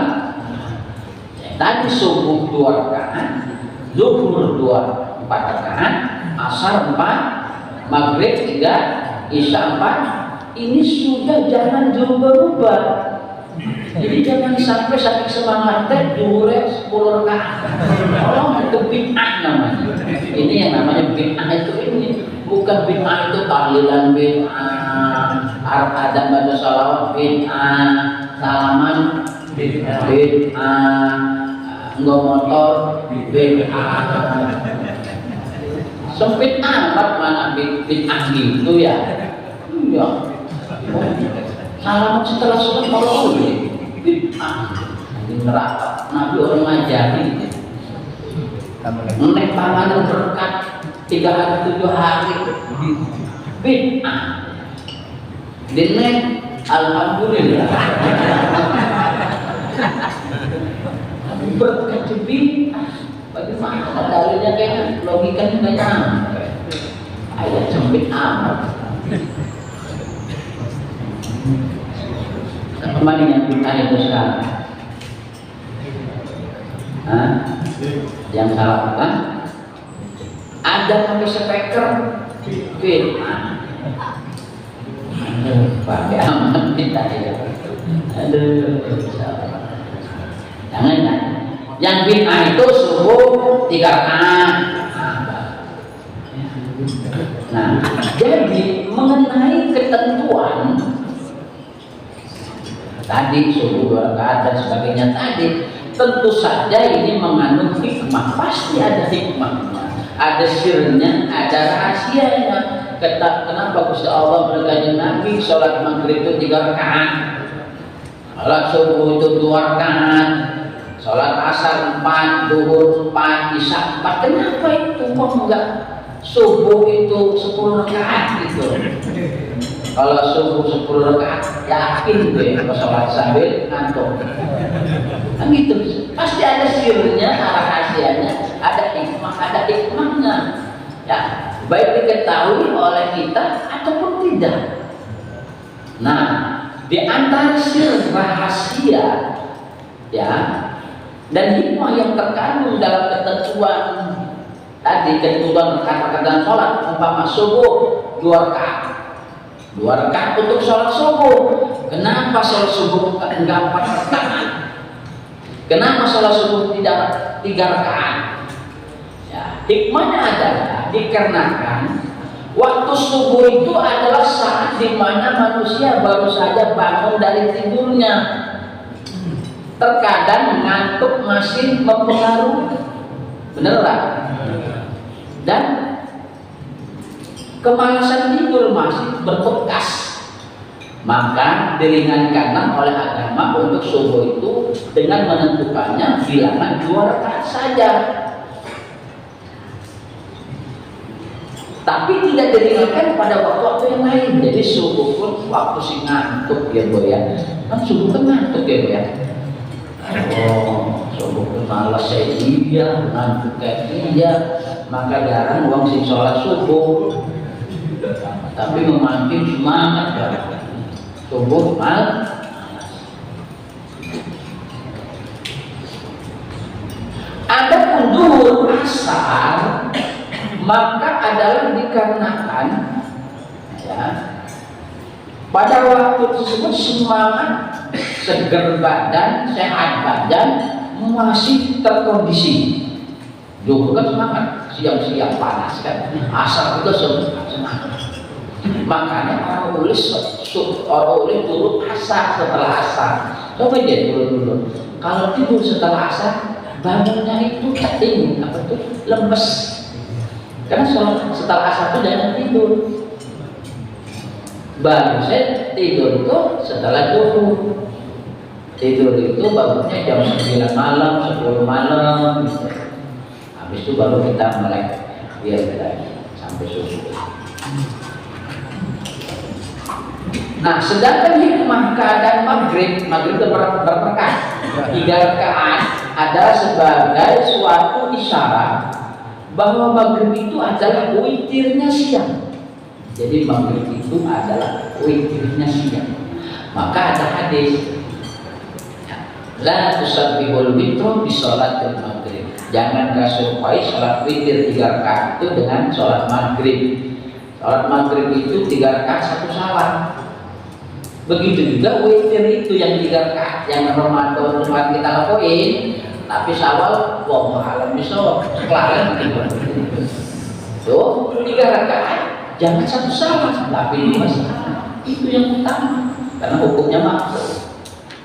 A: tadi subuh 2 rakaat, zuhur 4 rakaat, asar 4, maghrib 3, isya 4. Ini sudah jangan berubah. Jadi jangan sampai saking semangatnya duhurnya 10 rakaat. Kalau itu bid'ah namanya. Ini yang namanya bid'ah itu ini. Bukan bid'ah itu tahlilan bid'ah, Arab adab baca salawat bid'ah, salaman bid'ah, nggak motor bid'ah. Sempit amat mana bid'ah gitu ya. Iya. Salaman setelah sholat kalau boleh bid'ah. Di neraka Nabi orang ngajari. Nek panganan berkat 3 hari 7 hari bid'ah. Denek alhamdulillah. Berkat bid'ah. Bagaimana dalilnya kayaknya logikanya nggak nyampe. Ayat sempit amat. Kembali yang bid'ah itu sekarang. Yang salah bukan? Ada pakai speaker bid'ah. Pakai amat bid'ah ya. Aduh, jangan ya. Yang bid'ah itu subuh 3 rakaat. Nah, jadi mengenai ketentuan tadi subuh 2 rakaat dan sebagainya tadi, tentu saja ini mengandung hikmah, pasti ada hikmahnya. ada sirnya, ada rahasianya. Kenapa Gusti Allah berkata Nabi sholat maghrib itu 3 rakaat, sholat subuh itu 2 rakaat, sholat asar 4, duhur 4, isya 4. Kenapa itu? Kok enggak subuh itu 10 rakaat gitu? Kalau subuh 10 rakaat yakin deh kalau sholat sambil ngantuk. Kan gitu. Pasti ada sirnya, rahasianya, ada hikmahnya. Ya, baik diketahui oleh kita ataupun tidak. Nah, di antara sir rahasia ya dan hikmah yang terkandung dalam ketentuan tadi, ketentuan rakaat sholat, umpama subuh 2 rakaat, 2 rakaat untuk sholat subuh. Kenapa sholat subuh enggak 4 rakaat? Kenapa sholat subuh tidak 3 rakaat? Ya, hikmahnya adalah dikarenakan waktu subuh itu adalah saat di mana manusia baru saja bangun dari tidurnya. Terkadang ngantuk masih mempengaruhi, bener lah. Dan kemalasan tidur masih berbekas. Maka diringankan oleh agama untuk subuh itu dengan menentukannya bilangan 2 rakaat saja. Tapi tidak diringankan pada waktu-waktu yang lain. Jadi subuh pun waktu si ngantuk ya Bu ya. Kan subuh kan ngantuk ya Bu ya. Oh, subuh pun malas saya iya, ngantuk kayak iya. Maka jarang uang sing sholat subuh. Tapi memancing semangat ya. Subuh malas. Ada pun duhur asar, maka adalah dikarenakan ya, pada waktu tersebut semangat, seger badan, sehat badan masih terkondisi. Duhur kan semangat, siang-siang panas kan, asar juga semangat. Makanya orang ulil turun asar setelah asar. Coba aja dulu. Kalau tidur setelah asar, bangunnya itu keting, apa tuh, lemes. Karena setelah asar itu jangan tidur. Baru saya tidur itu setelah duhur. Tidur itu bangunnya jam 9 malam, 10 malam gitu. Habis itu baru kita melek biar kita sampai subuh. Nah, sedangkan hikmah keadaan maghrib itu berpekan 3 rakaat adalah sebagai suatu isyarat bahwa maghrib itu adalah witirnya siang. Jadi maghrib itu adalah witirnya siang. Maka ada hadis, la tusabbihul witru bi sholatil maghrib. Jangan kasupai sholat witir 3 rakaat itu dengan sholat maghrib. Sholat maghrib itu 3 rakaat 1 salam. Begitu juga witir itu yang 3 rakaat yang Ramadan kita lakuin. Tapi sawal, wah alam misal sekalian gitu. Tuh 3 rakaat, jangan 1 salam, tapi 2 salam. Itu yang utama, karena hukumnya makruh.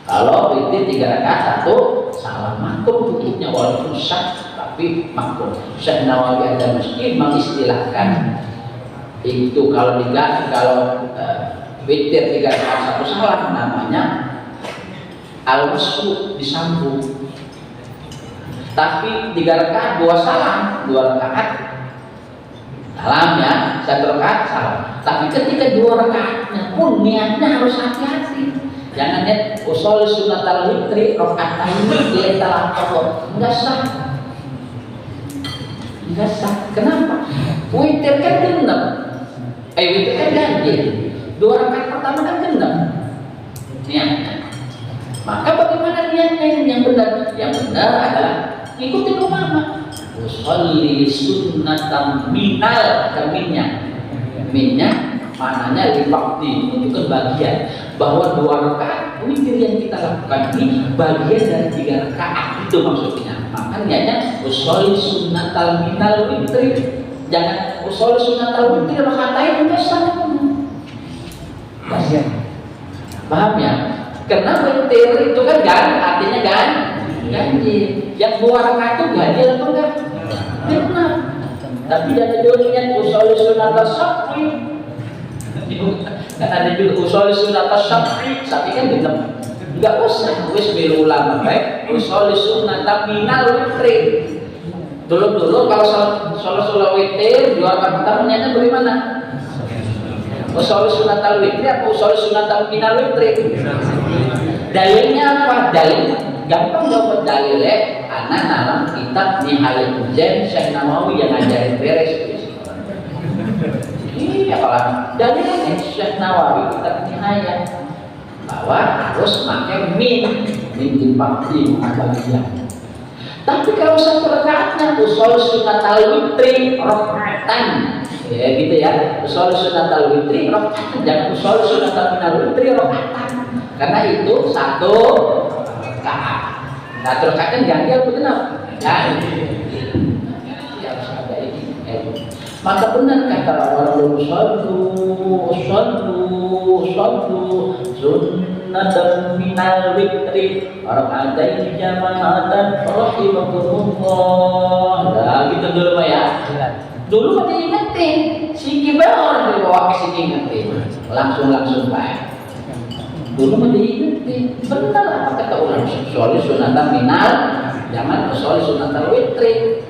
A: Kalau witir 3 rakaat 1 salam makruh hukumnya, walaupun sah tapi makruh. Syekh Nawawi ada meski mengistilahkan itu kalau diganti witir 3 rakaat 1 salam namanya al-masbuk, disambung. Tapi 3 rakaat 2 salam, 2 rakaat salam ya, 1 rakaat salam. Tapi ketika 2 rakaatnya pun niatnya harus hati-hati. Jangan lihat usul sunatal witri rakaatain letal Allah, enggak sah. Enggak sah. Kenapa? Witir kan genap. Witir kan ganjil. 2 rakaat pertama kan genap niatnya. Maka bagaimana niatnya yang benar? Yang benar adalah ikuti ulama. Usolli sunnatam minal, minnya maknanya lipakti, menunjukkan bagian bahwa 2 rakaat witir yang kita lakukan ini bagian dari 3 rakaat, itu maksudnya. Makanya usolli sunnatal minal witri, jangan usolli sunnatal witri rakaatain enggak salah. Paham ya? Karena witir itu kan artinya ganjil. Yang 2 rakaat itu ganjil apa enggak? Benar. Tapi ada dunia usul sunat as-syaf'i. Kan ada juga usul sunat as-syaf'i, tapi kan gitu. Enggak usah wis milu ulama baik usul sunat minal witri. Dulu kalau sholat witir dua rakaat pertamanya bagaimana? Usul sunat al-witri atau usul sunat minal witri? Dalilnya apa? Dalil gampang dapat dalilnya anak dalam kitab Nihayat Ujaim Syekh Nawawi yang ngajarin beres. Iya kalau dalilnya Syekh Nawawi kitab Nihayat bahwa harus pakai min dipakti abaliyah. Tapi kalau satu rakaatnya usul sunat al-witri rakaatan, ya gitu ya. Usul sunat al-witri rakaatan, jangan usul sunat al-witri rakaatan. Karena itu satu rakaat. Satu rakaat kan ganti atau kenapa? Ganti. Harus ada ini. Maka benar kata orang sallu sunnatan minal witri rakaatain jama'atan rahimakumullah. Nah gitu dulu Pak ya. Dulu mah diingetin, siki orang dibawa ke sini ingetin. Langsung Pak. Dulu mah diingetin. Benar apa kata orang soal sunatan minal, jangan soal sunatan witri.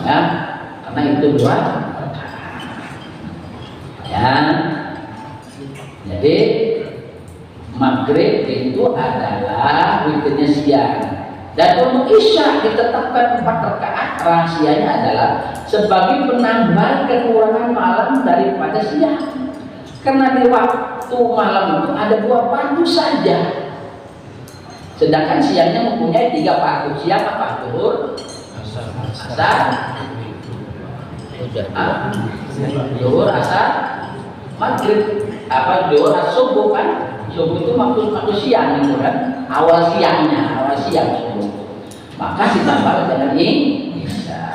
A: Ya, karena itu dua. Ya. Jadi maghrib itu adalah witirnya siang, dan untuk isya ditetapkan 4 rakaat. Rahasianya adalah sebagai penambal kekurangan malam daripada siang, karena di waktu malam itu ada 2 waktu saja, sedangkan siangnya mempunyai 3 waktu. Siang apa? Zuhur, asar, zuhur, asar, maghrib. Apa zuhur, subuh kan? Subuh itu waktu siang itu kan, awal siang subuh. Maka ditambah dengan isya.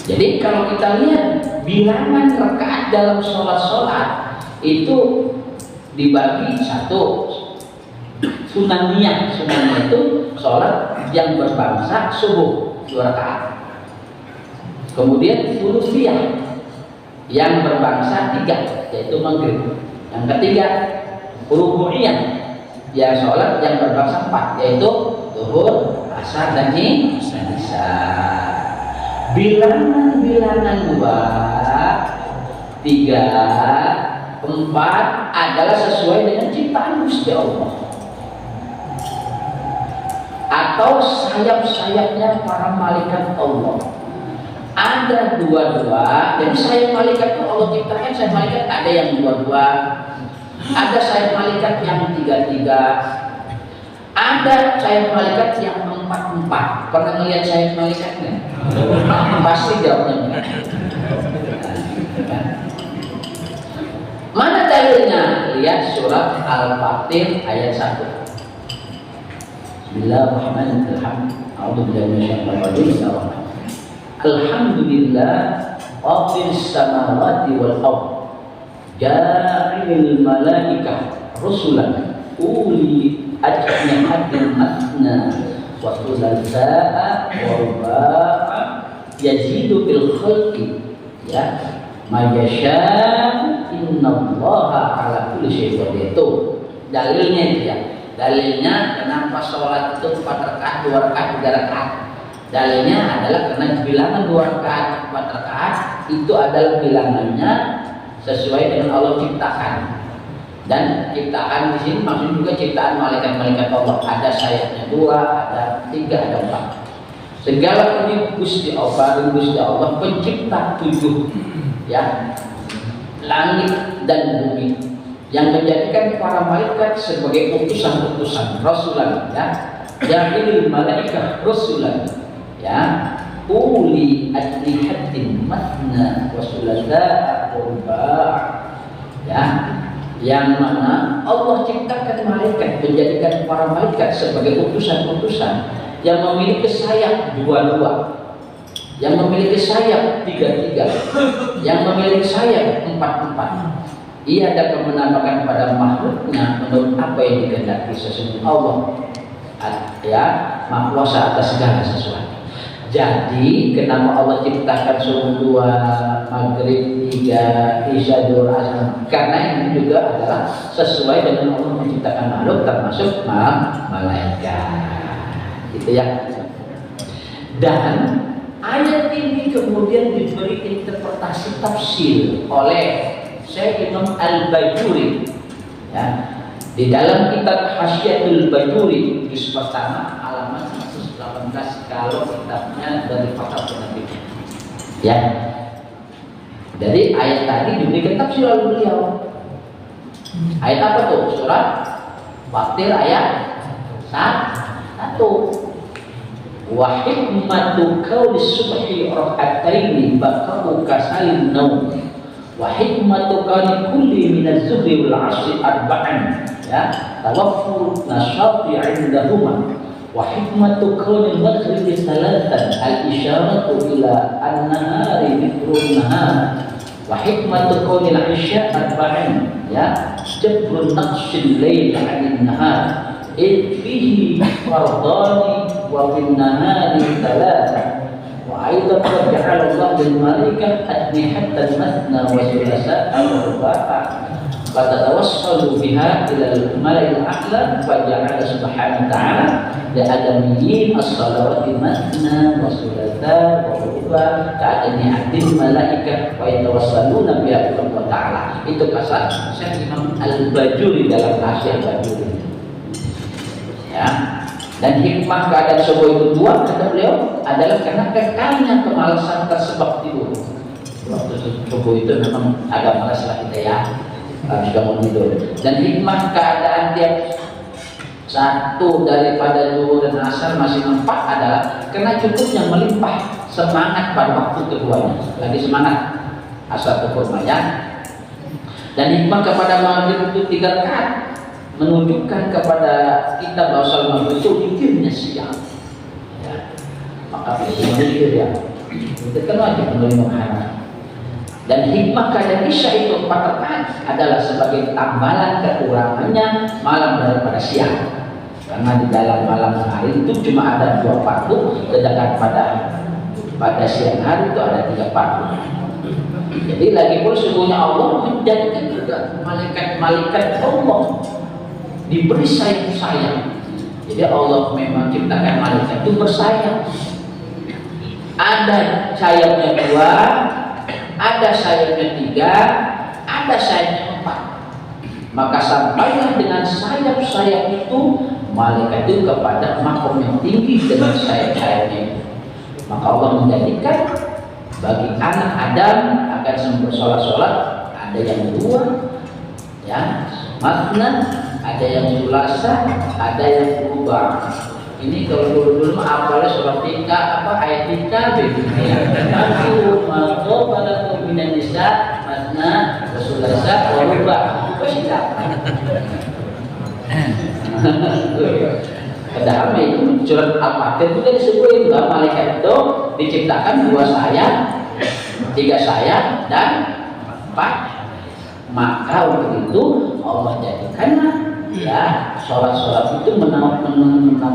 A: Jadi kalau kita lihat bilangan rakaat dalam sholat itu dibagi 1 sunaniyah. Sunaniyah itu sholat yang berbangsa subuh 2 rakaat. Kemudian sulusiyah yang berbangsa 3, yaitu maghrib. Yang ketiga rubu'iyah, ya sholat yang berbangsa 4, yaitu zuhur, asar, dan isya. Bilangan 2, 3, 4 adalah sesuai dengan ciptaan Gusti Allah atau sayap-sayapnya para malaikat Allah. Ada 2, jadi sayap malaikat itu Allah ciptakan. Sayap malaikat ada yang 2, ada sayap malaikat yang 3, ada sayap malaikat yang 4. Pernah melihat sayap malaikatnya? Pasti jawabnya. Mana dalilnya? Lihat surat Al-Fatir ayat 1. Bismillahirrahmanirrahim. A'udzubillahi minasyaitonir rajim. Alhamdulillah Rabbil samawati wal ardh ja'ilil malaikah rusulan uli ajnihatin matna wa thulatha wa ruba'a yazidu fil khalqi ya ma yasha' innallaha ala kulli syai'in qadir. Itu dalilnya ya. Dalilnya kenapa sholat itu 4 rakaat, 2 rakaat, 3 rakaat. Dalilnya adalah karena bilangan 2 rakaat, 4 rakaat itu adalah bilangannya sesuai dengan Allah ciptakan. Dan ciptaan di sini maksudnya juga ciptaan malaikat-malaikat Allah. Ada sayapnya 2, ada 3, ada 4. Segala ini Gusti Allah pencipta 7 ya, langit dan bumi, yang menjadikan para malaikat sebagai utusan-utusan rasulan ya. Ja'ilil malaikat rasulan ya, uli ajnihatin matna wa thulatha wa ruba' ya, yang mana Allah ciptakan malaikat, menjadikan para malaikat sebagai utusan-utusan yang memiliki sayap 2, yang memiliki sayap 3, yang memiliki sayap 4. Ia dapat menampakkan pada makhluknya menurut apa yang dikehendaki sesungguhnya Allah ya.
B: Maha Kuasa atas segala sesuatu. Jadi kenapa Allah ciptakan subuh 2, maghrib 3, isya 2, asar? Karena ini juga adalah sesuai dengan Allah menciptakan makhluk termasuk malaikat. Gitu ya. Dan ayat ini kemudian diberi interpretasi tafsir oleh Syekh Imam Al-Bajuri. Ya. Di dalam kitab Hasyiatul Bajuri juz pertama halaman 118 kalau kitabnya dari Fathul Nabi. Ya. Jadi ayat tadi diberikan tafsir oleh beliau. Ayat apa tuh? Surat Fatir ayat 1. Wa hikmatu qawli subhi rak'ataini baqa'u kasalin naum. Wa hikmatu qawli kulli min az-zuhri wal 'asri arba'an. Ya, tawaffur nasyati 'indahuma. Wa hikmatu qawli al-maghribi thalathan al-isyaratu ila an-nahari mithlun nahar. Wa hikmatu qawli al-'isya arba'an. Ya, jabrun naqshil layl 'anil nahar. Fihi fardani wa bin nahari thalatha. Wa aidan qad ja'ala Allah lil malaikati ajnihatan mathna wa thulatha wa ruba'a. Fatatawassalu biha ila al-mala'il a'la fa ja'ala subhanahu wa ta'ala li adamiyyin as-salawati mathna wa thulatha wa ruba'a ka'adnihatil malaikati wa yatawassaluna biha ila Allah ta'ala. Itu kata Syekh Imam Al-Bajuri dalam Hasyiah Bajuri. Ya. Dan hikmah keadaan subuh itu 2 kata beliau adalah karena kekalnya kemalasan tersebab tidur. Waktu subuh itu memang agak malas lah kita ya, sudah mau tidur. Dan hikmah keadaan tiap satu daripada zuhur dan asar masih nampak adalah karena cukupnya melimpah semangat pada waktu keduanya. Lagi semangat asar zuhur ya. Dan hikmah kepada maghrib itu 3 rakaat menunjukkan kepada kita bahwa salat maghrib itu witirnya siang. Ya. Maka itu witir ya. Itu kan wajib menerima pahala. Dan hikmah keadaan isya itu 4 rakaat adalah sebagai tambalan kekurangannya malam daripada siang. Karena di dalam malam hari itu cuma ada 2 waktu, sedangkan pada siang hari itu ada 3 waktu. Jadi lagi pun sesungguhnya Allah menjadikan juga malaikat Allah diberi sayap-sayap. Jadi Allah memang ciptakan malaikat itu bersayap. Ada sayapnya 2, ada sayapnya 3, ada sayapnya 4. Maka sampailah dengan sayap-sayap itu malaikat itu kepada makom yang tinggi dengan sayap-sayapnya itu. Maka Allah menjadikan bagi anak Adam akan bersolat-solat ada yang 2, ya, mathna, ada yang sulasa, ada yang rubah. Ini kalau dulu apalnya surat 3 ayat 3 begini. Aku mau pada pembinaan nisa mathna, sulasa, rubah. Padahal itu surat Al-Fatihah itu disebut bahwa malaikat itu diciptakan 2 sayap, 3 sayap, dan 4. Maka untuk itu Allah jadikanlah ya sholat-sholat itu menentukan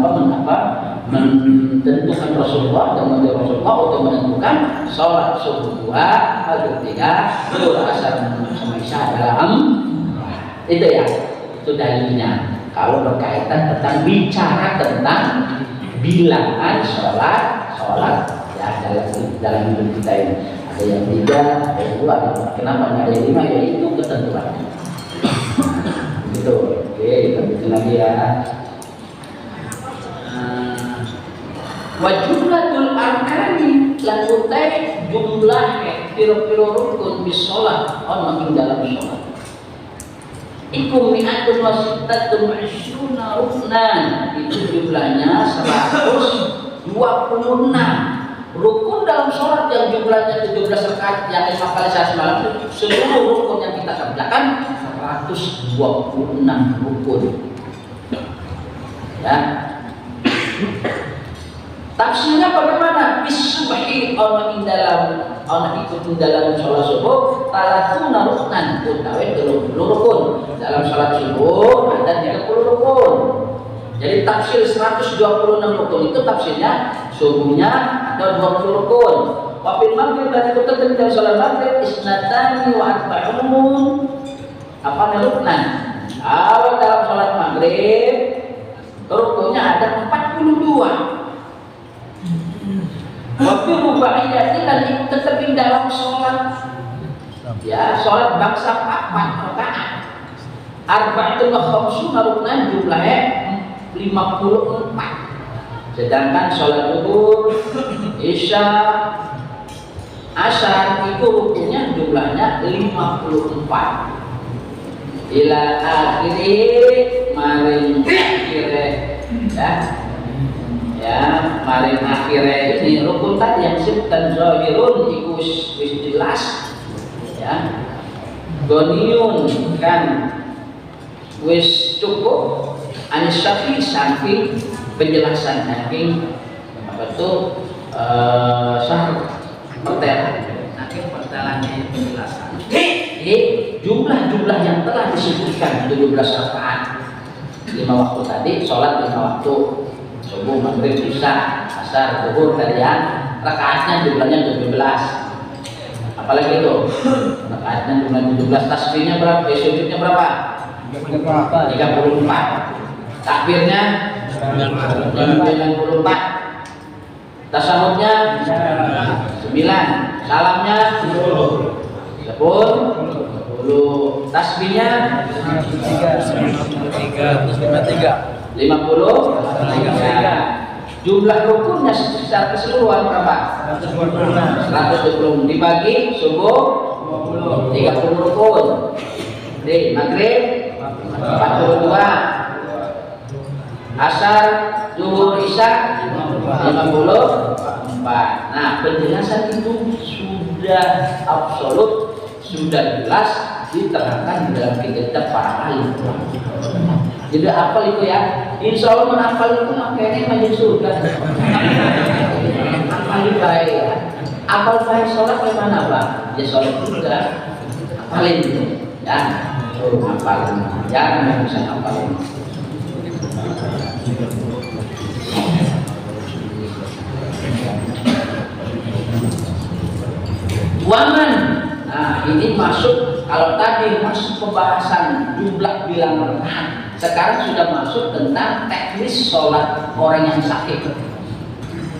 B: Rasulullah dan menjadi Rasulullah untuk menentukan sholat subuh 2, maghrib 3, zuhur, asar sama isya adalah itu ya, itu dalilnya. Kalau berkaitan tentang bicara tentang bilangan sholat ya dalam hidup kita ini. Ada yang 3, ada yang 2, kenapa ada yang 5? Ya itu ketentuan. Gitu. Oke, kita bikin lagi ya. Wa jumlatul arkani lakutai jumlah piro-piro rukun bis sholat makin dalam sholat. Iku mi'atun wa sittatun wa ishruna ruknan. Itu jumlahnya 126 rukun dalam sholat yang jumlahnya 17 rakaat yang 5 kali sehari semalam itu seluruh rukun yang kita kerjakan 126 rukun. Ya. Tafsirnya bagaimana? Bisubhi ana ikut dalam sholat subuh talatuna ruknan utawi 30 rukun. Dalam sholat subuh ada 30 rukun. Jadi Jadi tafsir 126 rukun itu tafsirnya subuhnya ada 20 rukun. Wafil maghrib dan ikut ketika sholat maghrib isnatani wa arba'un apa ruknan. Kalau dalam sholat maghrib rukunnya ada 42. Wafil rubaiyati dan ikut ketika dalam sholat ya sholat bangsa 4 rakaat. Arba'atul wa khamsuna ruknan jumlahnya 54. Sedangkan sholat zuhur, isya, asar itu rukunnya jumlahnya 54. Ila akhiri maring akhire ya maring akhire ini rukun tadi yang disebutkan zahirun iku wis jelas ya. Goniun kan wis cukup anis syafi saking penjelasan saking apa tuh syahrul pertelannya penjelasan jumlah-jumlah yang telah disebutkan 17 rakaat 5 waktu tadi sholat 5 waktu subuh maghrib isya asar zuhur tadi ya rakaatnya jumlahnya 17. Apalagi itu rakaatnya jumlahnya 17 tasbihnya berapa sujudnya berapa 34. Takbirnya 94. Tasawufnya 9. Salamnya 10. Tasbihnya 50. Jumlah rukunnya secara keseluruhan berapa? 120 dibagi subuh 30 rukun. Di maghrib 42, asar, zuhur, isya 54. Nah, penjelasan itu sudah absolut, sudah jelas diterangkan dalam kitab para alim. Jadi hafal itu ya, insya Allah menghafal itu makanya masuk surga. Hafal baik ya, hafal baik sholat bagaimana Pak? Ya sholat juga, hafalin itu ya. Hafalin, jangan bisa hafalin. Waman, nah ini masuk kalau tadi masuk pembahasan jumlah bilangan rakaat. Sekarang sudah masuk tentang teknis sholat orang yang sakit.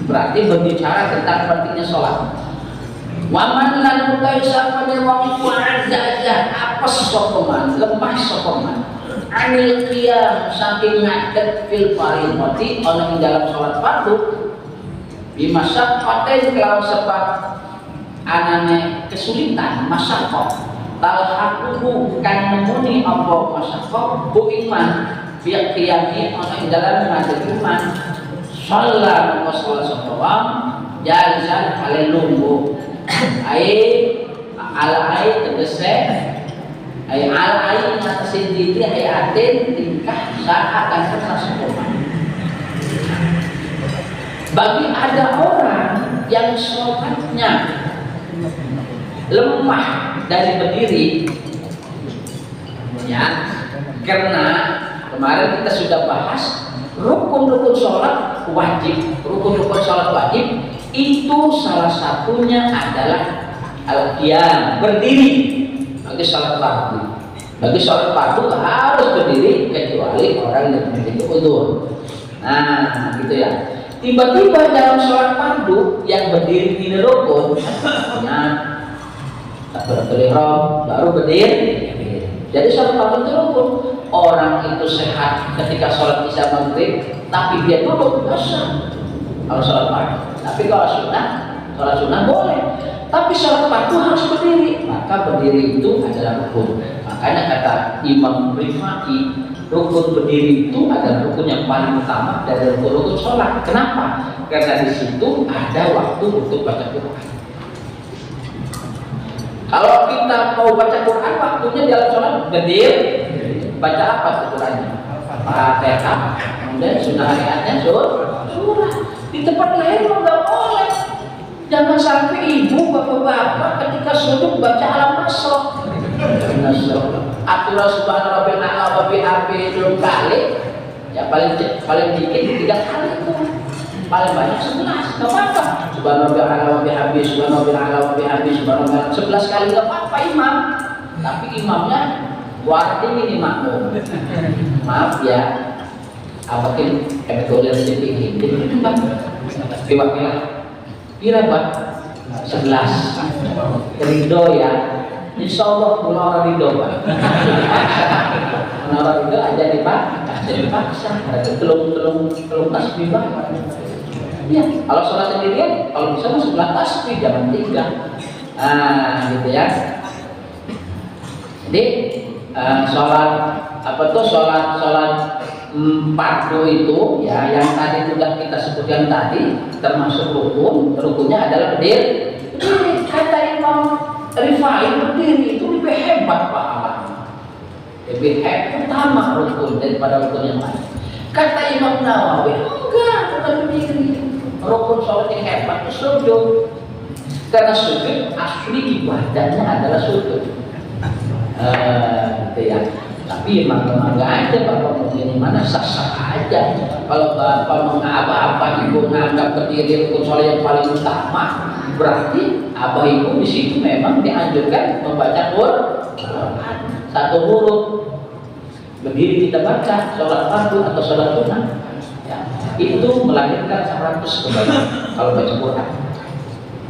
B: Berarti berbicara tentang pentingnya sholat. Waman lan utai sapa ne wong iku azza apa sokoman lemah sokoman anil qiyam saking ngadeg fil fardhati ana ing dalam salat fardu bimasak paten kelawan sebab anane kesulitan masyarakat talhaquhu kan nemuni apa masyarakat bu iman biak qiyami ana ing dalam ngadeg iman sallallahu alaihi wasallam jalisan ale lungguh al tegese al ngatasin diri atin tingkah akan terasa sopan. Bagi ada orang yang sholatnya lemah dari berdiri ya, karena kemarin kita sudah bahas rukun-rukun sholat wajib, rukun-rukun sholat wajib itu salah satunya adalah al-qiyam, berdiri bagi sholat fardu. Bagi sholat fardu harus berdiri kecuali orang yang memiliki udzur. Nah, gitu ya. Tiba-tiba dalam sholat fardu yang berdiri di rukun, ya, takbiratul ihram baru berdiri. Jadi sholat fardu itu rukun. Orang itu sehat ketika sholat isya maghrib, tapi dia duduk dosa. Kalau sholat fardu. Tapi kalau sholat sunnah boleh. Tapi sholat fardu harus berdiri. Maka berdiri itu adalah rukun. Makanya kata Imam Rifai, rukun berdiri itu adalah rukun yang paling utama dari rukun sholat. Kenapa? Karena di situ ada waktu untuk baca Quran. Kalau kita mau baca Quran, waktunya dalam sholat berdiri. Baca apa Qurannya? Fatihah. Kemudian sunnah ayatnya surah. Di tempat lain nggak boleh. Jangan sampai ibu bapak-bapak ketika sujud baca Al-Nasr. Aturan subhana rabbil a'la wa bihamdihi 3 kali. Ya paling dikit 3 kali itu. Paling banyak 11, nggak apa-apa. Subhanallah wa bihamdihi, subhanallah wa bihamdihi, subhanallah 11 kali nggak apa-apa imam. Tapi imamnya warning ini makmum. Maaf ya, apakin editorial sedikit. Jadi Pak, kira Pak 11. Ridho ya. Insya Allah orang ridho Pak. Orang ridho aja dipaksa. Belum tasbih Pak. Ya, kalau sholat sendirian, kalau bisa sebelah tasbih jangan 3. Gitu ya. Jadi sholat fardu itu ya yang tadi sudah kita sebutkan tadi termasuk rukunnya adalah berdiri. Kata Imam Rifai berdiri itu lebih hebat pahalanya, lebih hebat utama rukun daripada rukun yang lain. Kata Imam Nawawi enggak, bukan berdiri. Rukun sholat yang hebat itu sujud, karena sujud asli ibadahnya adalah sujud. Gitu ya. Tapi emang nggak ada bapak begini mana sah-sah aja. Kalau bapak mengapa ibu menganggap berdiri rukun sholat yang paling utama, berarti abah ibu di situ memang dianjurkan membaca Quran 1 huruf. Berdiri kita baca sholat fardu atau sholat sunnah. Ya, itu melahirkan 100 kebaikan kalau baca Quran.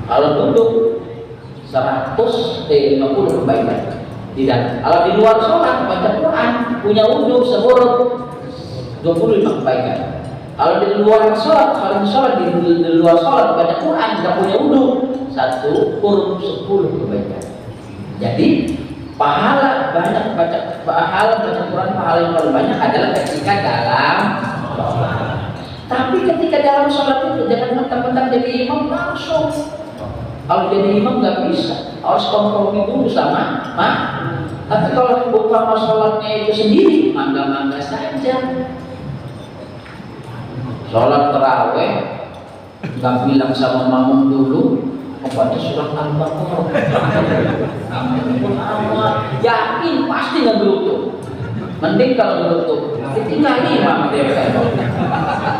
B: Kalau duduk 150 kebaikan. Tidak. Kalau di luar sholat baca Quran punya wudhu sehuruf 25 kebaikan. Kalau di luar sholat, di luar sholat baca Quran tidak punya wudhu 1 huruf 10 kebaikan. Jadi pahala baca Quran, pahala yang paling banyak adalah ketika dalam sholat. Tapi ketika dalam sholat itu jangan mentang-mentang jadi imam langsung. Kalau jadi imam nggak bisa, harus kompromi dulu sama Tapi kalau umpama sholatnya itu sendiri, mangga-mangga saja. Sholat taraweh nggak bilang sama makmum dulu, membaca surat Al-Baqarah. Yakin pasti nggak beruntung. Mending kalau beruntung, ditinggal imam dia.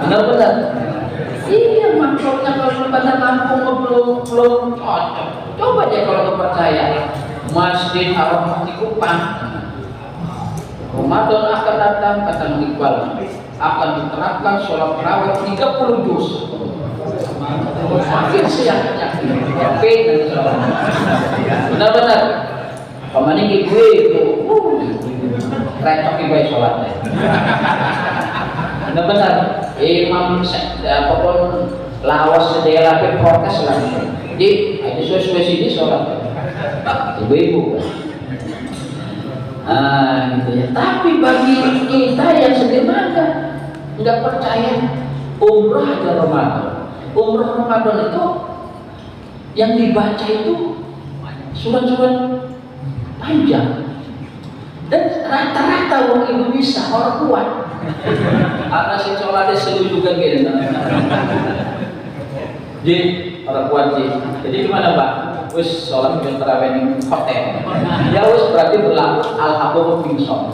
B: Benar-benar. Iya, maksudnya kalau pada kampung belum cocok. Coba deh kalau nggak percaya, Masjid Ar-Rahman di Kupang. Ramadan akan datang, kata Iqbal, akan diterapkan sholat tarawih 30 juz. Makin siap yakin benar-benar. Pemaning ibu itu, recok ibu sholatnya. Benar-benar. Imam apapun lawas sedaya lagi protes langsung. Jadi ada sesuai sini sholat. Ibu-ibu. Gitu ya. Tapi bagi kita yang sederhana nggak percaya umrah ada Ramadan. Umrah Ramadan itu yang dibaca itu surat-surat panjang. Dan rata-rata orang ibu bisa, orang kuat. Ada si sholatnya seluruh juga gitu. Jadi orang kuat sih. Jadi gimana Pak? Wis sholat yang terawih di hotel. Ya wis berarti berlaku al-habur pingson.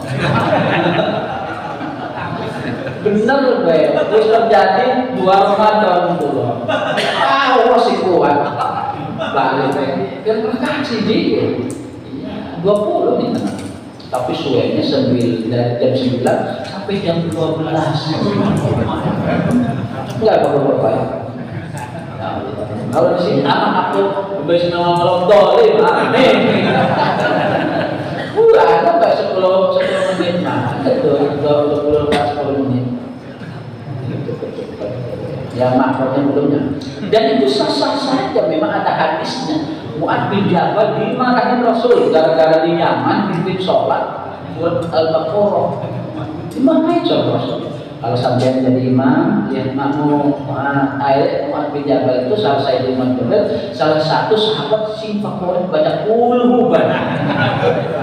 B: Bener gue. Wis terjadi 2 Ramadan dulu. Masih kuat. Balik yang berkasih dia. 20 nih teman. Tapi suenya dari jam 9 sampai jam 12. Enggak apa-apa ya. Kalau di sini anak aku bebas nama malam dolim, ada nggak 10 menit? Ada tuh 10 menit. Ya makronya belumnya. Dan itu sah-sah saja, memang ada hadisnya. Mu'adz bin Jabal dimarahin Rasul gara-gara di Yaman pimpin sholat buat Al-Baqarah. Dimarahin sama Rasul. Kalau sampai jadi imam, ya makmum Mu'adz bin Jabal itu salah saya imam Jabal, salah satu sahabat sing favorit baca kulhuban.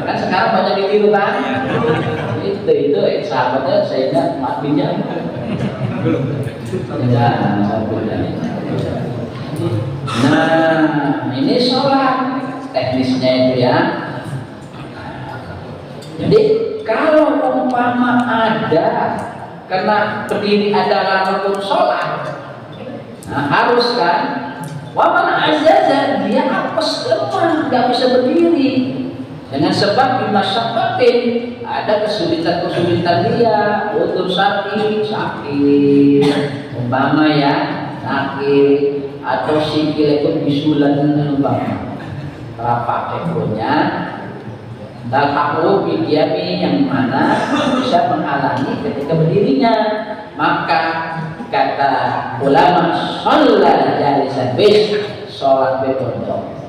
B: Kan sekarang banyak ditiru kan? Itu sahabatnya saya ingat Mu'adz bin Jabal. Ya, nah, ini sholat teknisnya itu ya. Jadi kalau umpama ada karena berdiri adalah rukun sholat. Nah, harus kan? Waman azaza, dia apes, lemah, nggak bisa berdiri. Dengan sebab bimasyaqqatin, ada kesulitan dia untuk sakit, umpama ya sakit atau sikil itu bisulan umpama telapak ekornya dan taklu bidiami yang mana bisa menghalangi ketika berdirinya. Maka kata ulama, sholat jalisan bis, sholat bedodok.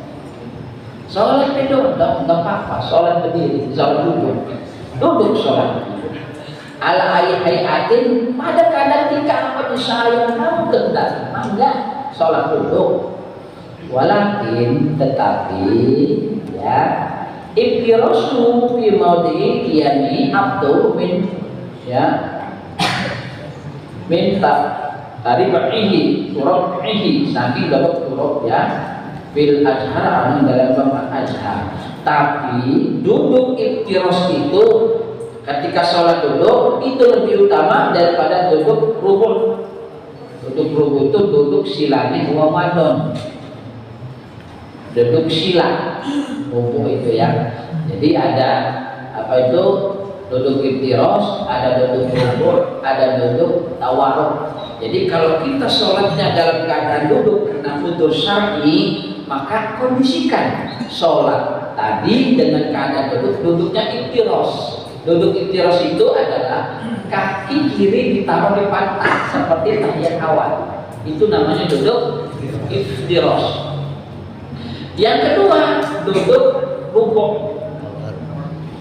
B: Sholat bedodok nggak apa-apa, sholat berdiri, sholat duduk sholat. Ala ayatin pada kadang tingkah apa disayang kamu kendali, enggak sholat duduk. Walakin tetapi ya ibtirasu fi maudhi'i qiyami abdu min ya minta riba'ihi turab'ihi saking dapat turab ya fil azhar anu dalam bab azhar. Tapi duduk ibtiras itu ketika sholat duduk itu lebih utama daripada duduk rukun. Duduk rukun itu duduk silanya Ramadan, duduk sila rukun itu ya. Jadi ada apa itu duduk ibtiras, ada duduk rukun, ada duduk tawarruk. Jadi kalau kita sholatnya dalam keadaan duduk karena butuh syar'i, maka kondisikan sholat tadi dengan keadaan duduknya ibtiras. Duduk ibtiras itu adalah kaki kiri ditaruh di pantat seperti tahiyat awal. Itu namanya duduk ibtiras. Yang kedua, duduk rukuk.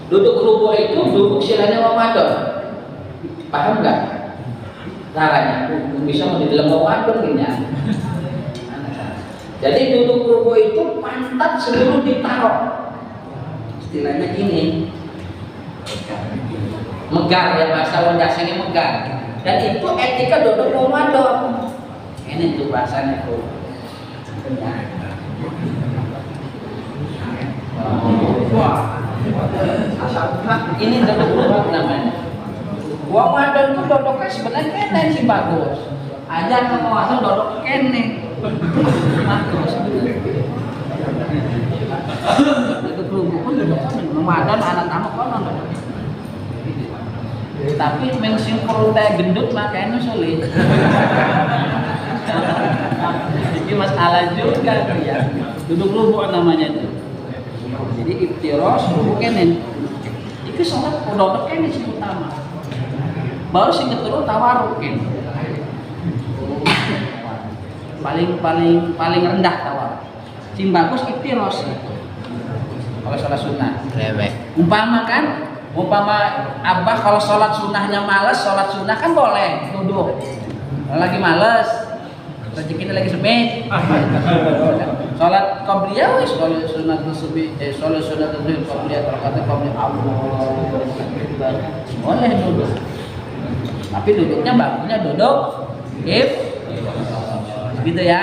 B: Duduk rukuk itu duduk silanya Ramadan. Paham nggak caranya? Bisa mau di dalam Ramadan gini ya. Jadi duduk rukuk itu pantat seluruh ditaruh. Istilahnya ini megar ya, bahasa Wondasanya megar. Dan itu etika duduk Ramadan. Ini tuh bahasanya tuh. Wah, ini duduk rukuk namanya. Ramadan itu duduknya sebenarnya kene sih bagus. Aja mau asal duduk kene. Bagus. Duduk rukuk pun Ramadan anak tamu konon. Tapi mensing perlu teh gendut makanya sulit. Ini masalah juga ya. Duduk rukuk namanya itu. Jadi ibtiras rukuk kene. Itu sholat duduk kene sing utama. Baru sing keturu tawarruk kene. Paling rendah tawarruk. Sing bagus ibtiras. Kalau sholat sunnah. Umpama abah kalau sholat sunnahnya malas, sholat sunnah kan boleh duduk. Kalau lagi malas, rezekinya lagi sempit. Sholat qabliyah wis sholat sunnah tersebut, sholat sunnah tersebut qabliyah kata qabliyah Allah. Boleh duduk. Tapi duduknya bagusnya duduk gitu ya.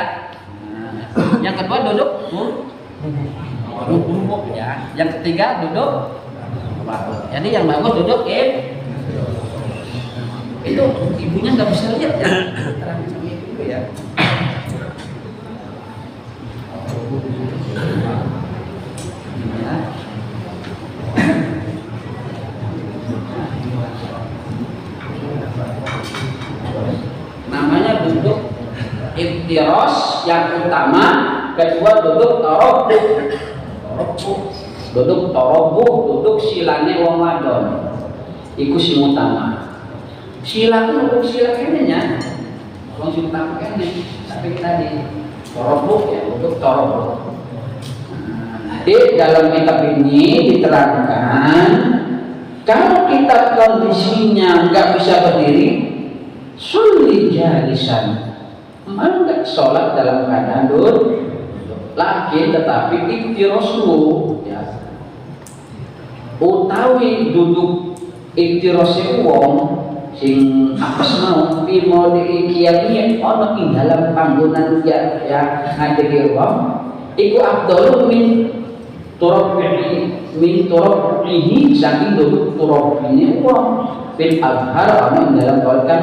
B: Yang kedua duduk rukuk ya. Yang ketiga duduk bagus. Jadi yang bagus duduk itu ibunya nggak bisa lihat ya. Terang sama ibu ya. Namanya duduk ibtiras yang utama, kedua duduk tarobuh. Duduk tarobuh, duduk silane Ramadan. Iku sing utama. Sila duduk sila kenenya. Wong sing utama kene. Tapi tadi tarobuh ya, duduk tarobuh. Di dalam kitab ini diterangkan kalau kita kondisinya nggak bisa berdiri, sulit jalisan. Enggak sholat dalam keadaan duduk lagi, tetapi ibtirasu ya. Utawi duduk ibtirasi wong sing apes mau pi modi kiai ana ing dalam panggonan ya ngadege wong iku afdhalu min Turabbi'i min turabbihi saking duduk turabbi'ine wong fil azhar amin dalam kawakan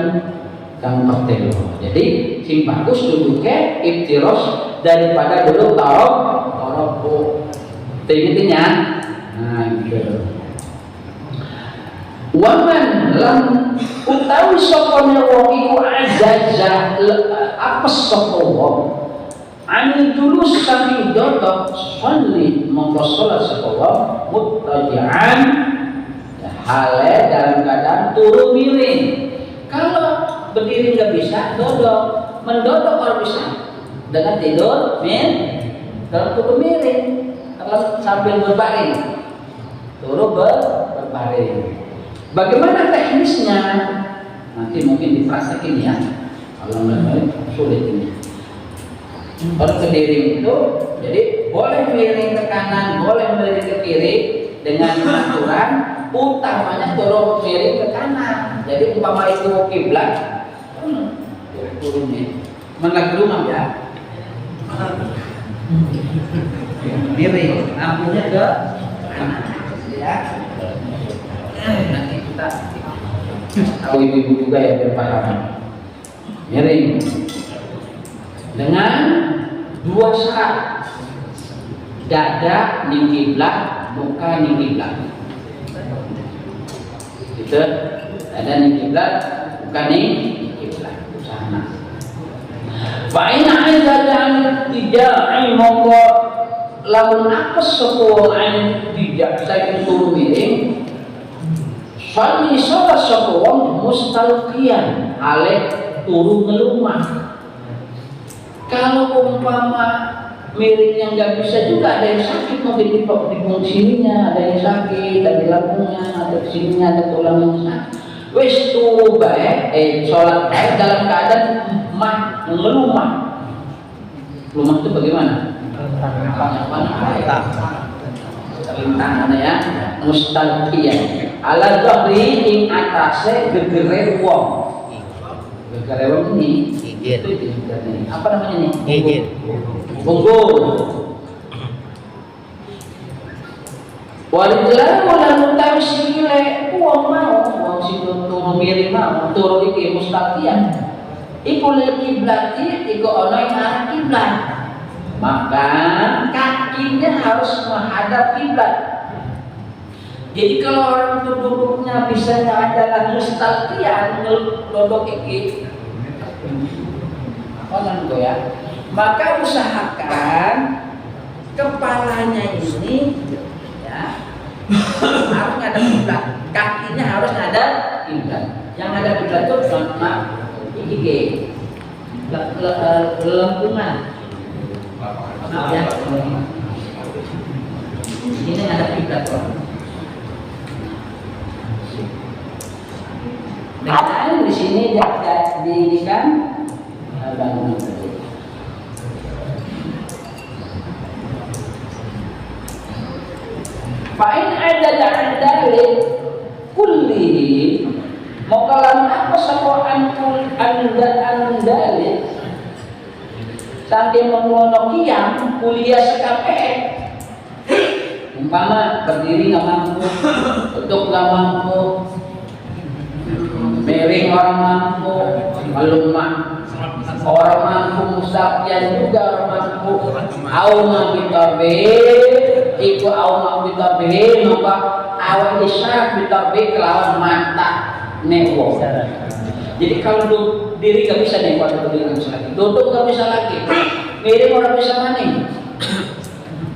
B: kang tertelo. Jadi sing bagus duduknya iftiros daripada duduk tarabbu. Intinya nah gitu. Waman lam utawi sapa wong iku azza apes sapa wong ani tulus saking dodok sholli mongko salat sapa wong muttaji'an hale dalam keadaan turu miring. Kalau berdiri nggak bisa, dodok. Mendodok kalau bisa dengan tidur dalam turu miring, kalau sambil berbaring turu berbaring. Bagaimana teknisnya? Nanti mungkin dipraktekin ya. Kalau nggak sulit ini. Kalau berdiri itu, jadi boleh miring ke kanan, boleh miring ke kiri dengan aturan utamanya turun miring ke kanan. Jadi umpama itu kiblat, turun nih. Mana rumah ya? Miring, lampunya ke kanan, ya. Nanti kita tahu ibu-ibu juga ya biar paham. Miring dengan dua syarat, dada ning kiblat, muka ning kiblat. Gitu, dada ning kiblat, muka ning kiblat. Sana. Fa in aizatan tidak monggo lamun apes sapa an tidak saking turu miring. Sami sholat sapa wong mustalqiyan ale turu ngelumah. Kalau umpama miringnya nggak bisa juga, ada yang sakit mungkin di punggung sininya, ada yang sakit, ada di lambungnya, ada di sininya, ada tulang yang sakit. Wis turu bae, sholat bae dalam keadaan ngelumah. Lumah itu bagaimana? Tangan ya, mustalqiyan ala dhahri ing atase gegere wong. Gegere wong ini itu apa namanya nih? Gigir. Punggung. Walidlah lan utawi sikile wong mau wong sing turu miring mau turu iki mustalqiyan. Iku lil kiblati iku ana ing arah kiblat. Maka kakinya harus menghadap kiblat. Jadi kalau orang itu duduknya bisa adalah mustalqiyan duduk iki apa namanya ya? Maka usahakan kepalanya ini ya harus ngadap kiblat, kakinya harus ngadap kiblat. Yang ngadap kiblat itu cuma iki lengkungan. Ya. Ini ada kiblat kok. Dan di sini dijadikan bangunan. Fa'in ada dalil kullihi mokalan apa sapa andalil sampai mengono kiam kuliah sekapeh umpama berdiri nggak mampu, duduk nggak mampu, miring orang mampu, melumah orang mampu, musafir juga orang mampu. Au mabitabe, iku au mabitabe, maka awal isyarat bitabe kelawan mata newo. Jadi kalau diri nggak bisa nih kalau berdiri nggak bisa lagi, duduk nggak bisa lagi, miring orang bisa maning.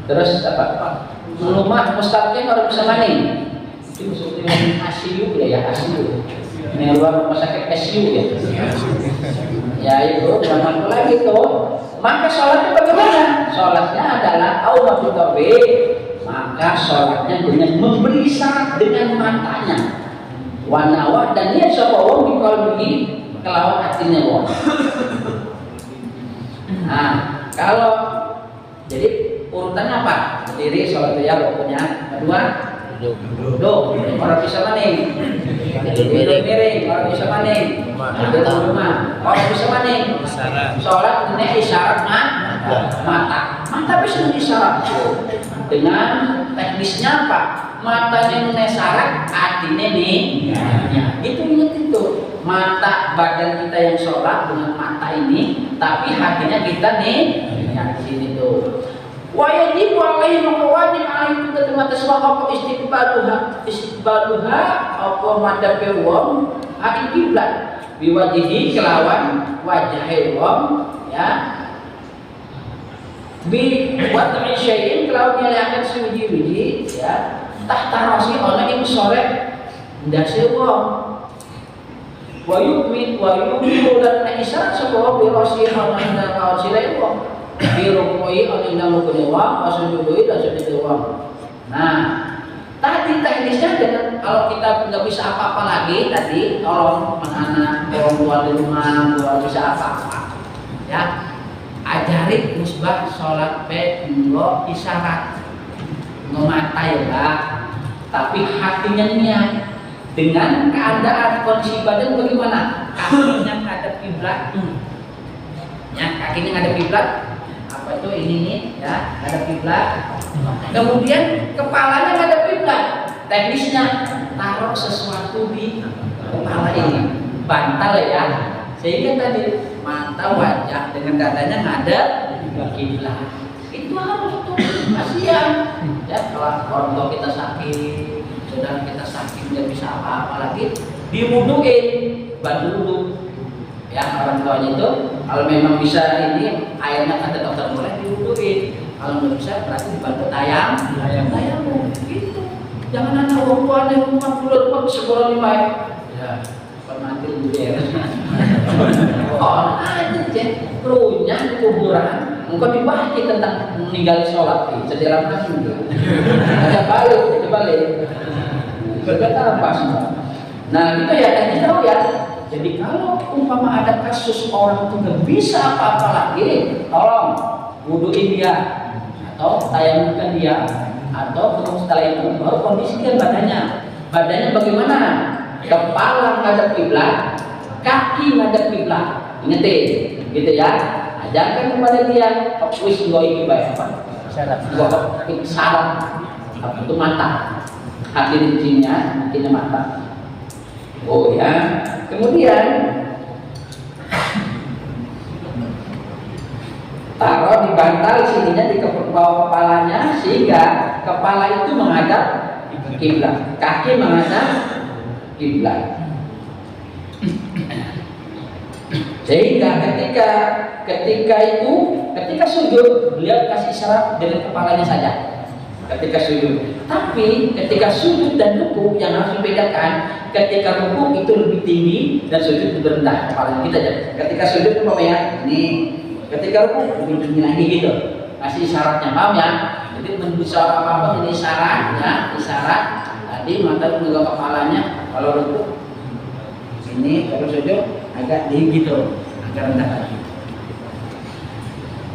B: Terus apa? Melumah mustaqim orang bisa maning. Itu maksudnya ASIU ya ASIU. Ini luar rumah sakit ASIU ya. Ya itu jangan lagi tuh. Maka sholatnya bagaimana? Sholatnya adalah Allah bitabe. Maka sholatnya dengan memberi syarat dengan matanya. Wanawa dan dia sapa wong biqalbihi kelawan hatinya wong. Nah, kalau jadi urutannya apa? Berdiri sholat ya pokoknya. Kedua duduk. Orang bisa maning. Miring. Orang bisa maning. Duduk rumah. Orang bisa maning. Sholat ini isyarat mata. Mata bisa isyarat. dengan teknisnya apa? Matanya menesarat, hatinya nih. Ya, itu ingat itu. Mata badan kita yang sholat dengan mata ini, tapi hatinya kita nih. Ya, di sini tuh. Wajib alaihi maka wajib alaihi kita mata apa istiqbaluha apa madhabe wong hak kiblat biwajihi kelawan wajahe wong ya bi wad'i syai'in kelawan nyalakan suwiji-wiji ya tahta rasi ana ing sore ndase wong wa yu'min lan isyarat sapa bi rasi ana kawan sile wong dirukui oleh nama kedewa, masujudui dan sujud Nah, tadi teknisnya dengan kalau kita nggak bisa apa-apa lagi tadi, tolong anak-anak, orang tua di rumah, nggak bisa apa-apa, ya, ajari musbah sholat nggo isyarat, ngemata ya, tapi hatinya niat dengan keadaan kondisi badan bagaimana? Kakinya menghadap kiblat, ya, kakinya menghadap kiblat. Apa itu ini nih ya ada kiblat kemudian kepalanya ada kiblat teknisnya taruh sesuatu di kepala ini bantal ya sehingga tadi mata wajah dengan dadanya ada kiblat itu harus tuh kasihan ya kalau orang tua kita sakit saudara kita sakit nggak bisa apa-apa lagi diwuduin bantu wudhu ya orang tuanya itu kalau memang bisa ini airnya kata dokter boleh diwuduin kalau nggak bisa berarti dibantu tayang gitu jangan anak orang tua ada rumah bulat sekolah lima ya mati dulu ya oh ada cek krunya di kuburan engkau dibahas tentang meninggal sholat sederhana nasi juga ada balik berkata apa nah itu ya tadi tahu ya. Jadi kalau umpama ada kasus orang itu nggak bisa apa-apa lagi, tolong wuduin dia atau tayamumkan dia atau setelah itu baru kondisikan badannya. Badannya bagaimana? Kepala ngadep kiblat, kaki ngadep kiblat. Ingetin, gitu ya. Ajarkan kepada dia, wis ngoi kiblat apa? Syarat apa itu mata, hati rincinya, hatinya mata. Oh ya. Kemudian taruh di bantal sininya di bawah kepalanya sehingga kepala itu menghadap kiblat, kaki menghadap kiblat. Sehingga ketika sujud beliau kasih isyarat dengan kepalanya saja. Ketika sujud. Tapi ketika sujud dan ruku yang harus dibedakan. Ketika ruku itu lebih tinggi dan sujud itu rendah kepala kita aja. Ketika sujud itu ya ini. Ketika ruku lebih tinggi lagi gitu. Kasih isyaratnya paham ya. Jadi bisa apa-apa ini isyarat ya, isyarat. Tadi mata menegak kepalanya kalau ruku ini kalau sujud agak tinggi gitu, agak rendah lagi.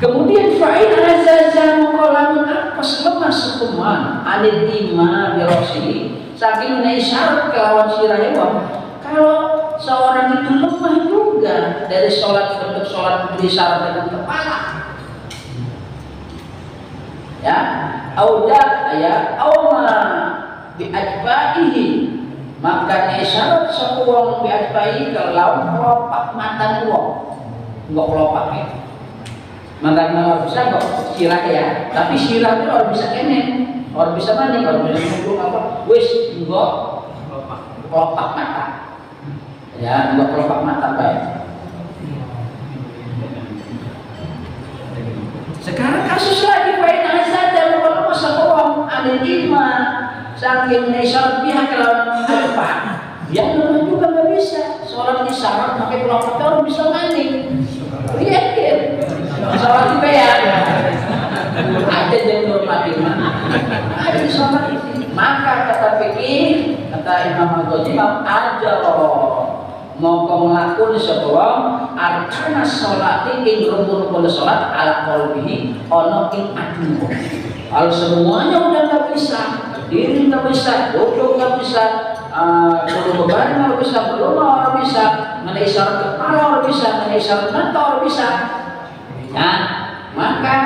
B: Kemudian fa'in azaza muqalamun apas lemah sekuman anil ima birosi saking isyarat kelawan sirahnya kalau seorang itu lemah juga dari sholat bentuk sholat berisyarat dengan kepala ya auda ya auma biajbaihi maka isyarat sekuwang biajbaihi kalau kelopak mata wong enggak kelopak ya maka orang bisa kok sirah ya, tapi sirah itu orang bisa kene, orang bisa maning, orang bisa ngomong apa, wis enggak kelopak mata, ya enggak kelopak mata baik. Sekarang kasus lagi baik saja kalau masa orang ada lima saking isyarat pihak kalau apa, yang lain juga nggak bisa, sholat isyarat pakai kelopak orang bisa maning, lihat ya. Sholat dibayar ada yang hormati ada sholat maka kata fikih kata Imam Al-Ghazali aja mau melakukan sebuah arkana sholat ing rukun sholat ala qalbihi ono ing adu kalau semuanya udah nggak bisa diri nggak bisa duduk nggak bisa belum beban nggak bisa belum orang bisa mengenai syarat kepala orang bisa mengenai syarat mata orang bisa. Nah, maka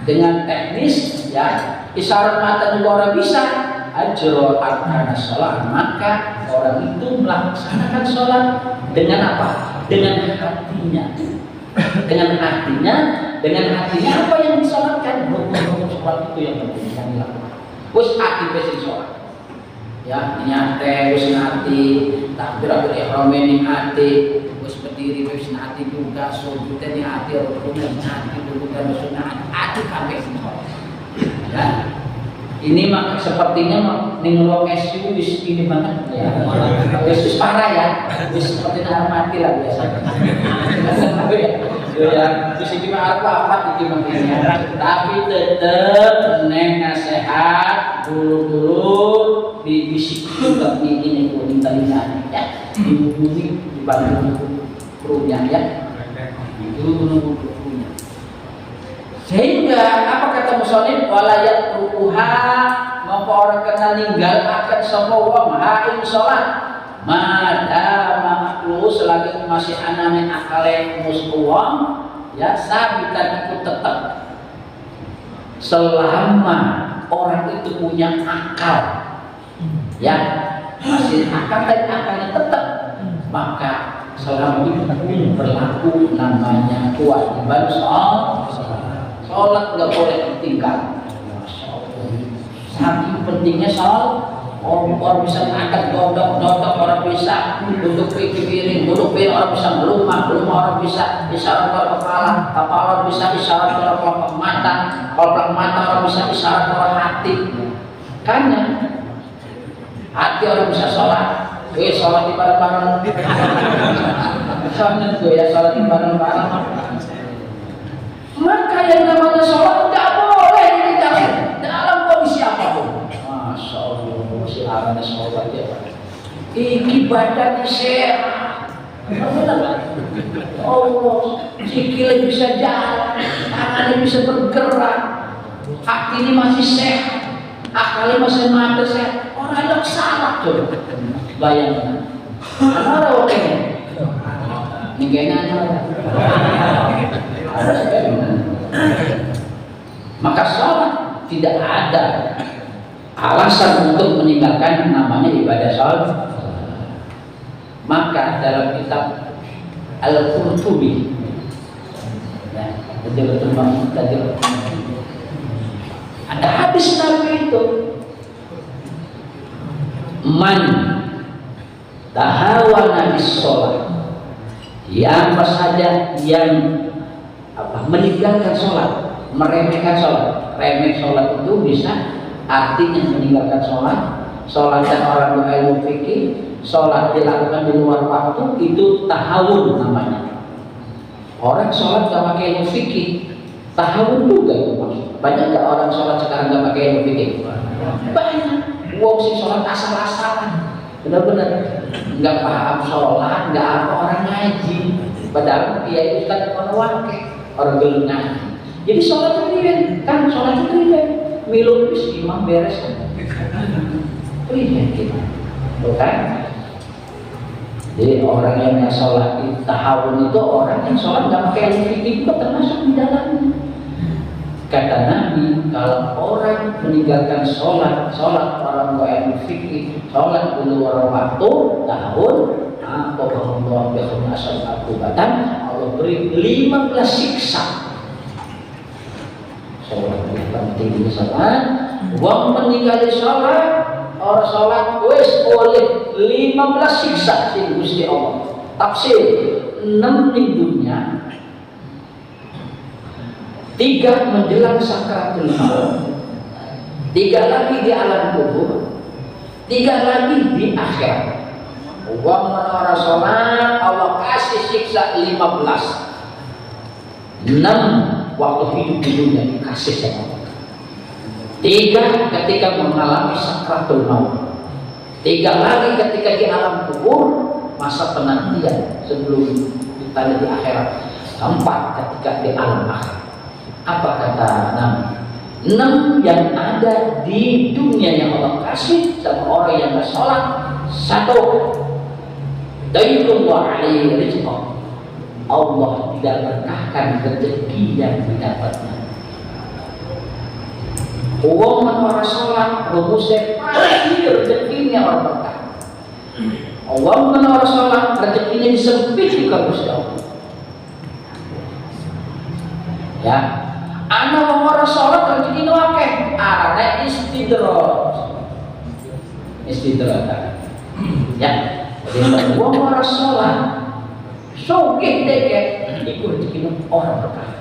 B: dengan teknis ya, isyarat mata juga orang bisa, ajro arkana sholat, maka orang itu melaksanakan sholat dengan apa? Dengan hatinya. Dengan hatinya apa yang disolatkan? Rukun sholat itu yang penting yang dilakukan. Wis hati besi sholat. Ya, nyate wis hati, takbiratul ihram ning hati, wis berdiri wis hati juga, sujud ning hati, rukun ning hati, duduk dan sunat hati kabeh sholat. Ya. Ini mah sepertinya ning lokasi wis ini banget ya. Wis parah ya. Wis seperti nak mati lah biasa. Ya, di sini mah apa iki makanya. Tapi tetep neng nasihat dulu dibisik juga ini kuning talinya ya. Dihubungi dibantu krunya ya. Itu krunya. Sehingga apa kata musonif walayat rukuha maka orang kena ninggal akan sapa wong ha ing salat madama maklu selagi masih anane akale muswong ya sabitan itu tetap selama orang itu punya akal ya masih akal dan akalnya tetap maka selama itu berlaku namanya kewajiban sholat nggak boleh ditinggal. Saking pentingnya sholat. Orang bisa angkat dodok, orang bisa duduk piring, duduk piring orang bisa melumah orang bisa isyarat ke kepala orang bisa isyarat ke kelopak mata, kelopak mata orang bisa isyarat ke hati. Karena hati orang bisa sholat, sholat di bareng-bareng. Soalnya ya sholat di bareng-bareng. Maka yang namanya sholat tidak boleh ditinggalkan dalam kondisi apapun. Masya Allah, si arahnya sholat ya. Iki badan sehat. Allah, sikilnya bisa jalan, tangannya bisa bergerak, hati ini masih sehat, akalnya masih mati sehat. Orang yang salah tuh, bayangkan. Mana orangnya? Ini kayaknya maka sholat tidak ada alasan untuk meninggalkan namanya ibadah sholat. Maka dalam kitab Al-Qurtubi ya, ada hadis Nabi itu man tahawana bis sholat, yang saja yang meninggalkan sholat, meremehkan sholat. Remeh sholat itu bisa artinya meninggalkan sholat. Sholat dan orang berilmu fikih, sholat dilakukan di luar waktu itu tahawun namanya. Orang sholat gak pakai ilmu fikih, tahawun juga itu maksud. Banyak gak orang sholat sekarang gak pakai ilmu fikih? Banyak. Wong sih sholat asal-asalan, benar-benar nggak paham sholat, nggak apa orang ngaji. Padahal dia itu kan orang geleng ngaji. Jadi sholat itu kan sholat itu milu bis imam beres kan. Gitu, bukan? Jadi orang yang sholat di tahawun itu orang yang sholat nggak pakai ilmu fikih juga termasuk di dalamnya. Kata Nabi, kalau orang meninggalkan sholat orang nggak ilmu fikih, sholat di luar waktu tahun, atau Allah biarkan asal akubatan, Allah beri 15 siksa. Sholat penting sholat, wong meninggali sholat. Orang sholat wis oleh 15 siksa sing Gusti Allah. Tafsir 6 minggunya, 3 menjelang sakaratul maut, 3 lagi di alam kubur, 3 lagi di akhirat. Wong menara sholat Allah kasih siksa 15. 6 waktu hidup di dunia dikasih sama Allah. 3 ketika mengalami sakaratul maut, 3 lagi ketika di alam kubur, masa penantian sebelum ditanya di akhirat, 4 ketika di alam akhirat. Apa kata Nabi? 6 yang ada di dunia yang Allah kasih sama orang yang bersolat. 1, dayullah alaihi rizqah, Allah tidak berkahkan rezeki yang didapatnya. Uang menolak sholat, rumusnya pasti rezekinya orang berkah. Uang menolak sholat, rezekinya disempit di kampus Allah. Ya, anak orang sholat rezekinya wakil, arahnya istidrot. Ya, jadi uang orang sholat, sogek deket, itu rezekinya orang berkah.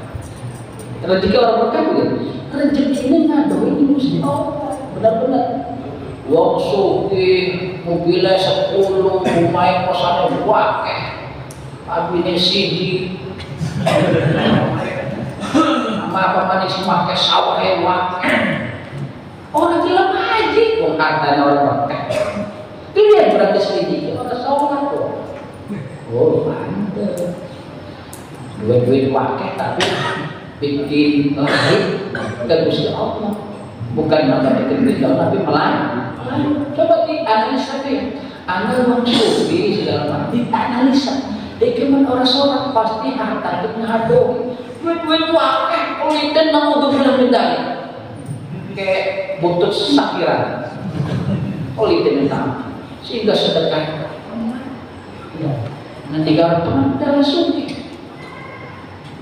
B: Rezeki orang berkah begitu. Rezekinya ngadoin di Gusti Allah, benar-benar. Wong sugih, mobilnya 10, rumahnya kosannya wakeh, abine siji, nama apa manis make sawahnya wakeh. Orang bilang haji, kok hartanya orang berkah. Dia berarti sedikit, orang sholat kok. Oh, mantap. Duit-duit wakeh tapi bikin lahir ke Gusti Allah, bukan namanya bikin tapi melayani. Coba dianalisa ya, anda orang sufi segala macam dianalisa. Bagaimana orang sholat pasti harta itu ngado, duit wakeh, kulitan namun tuh bilang bendari, kayak butut sakiran, kulitan minta, sehingga sedekah. Nanti kalau teman darah sufi,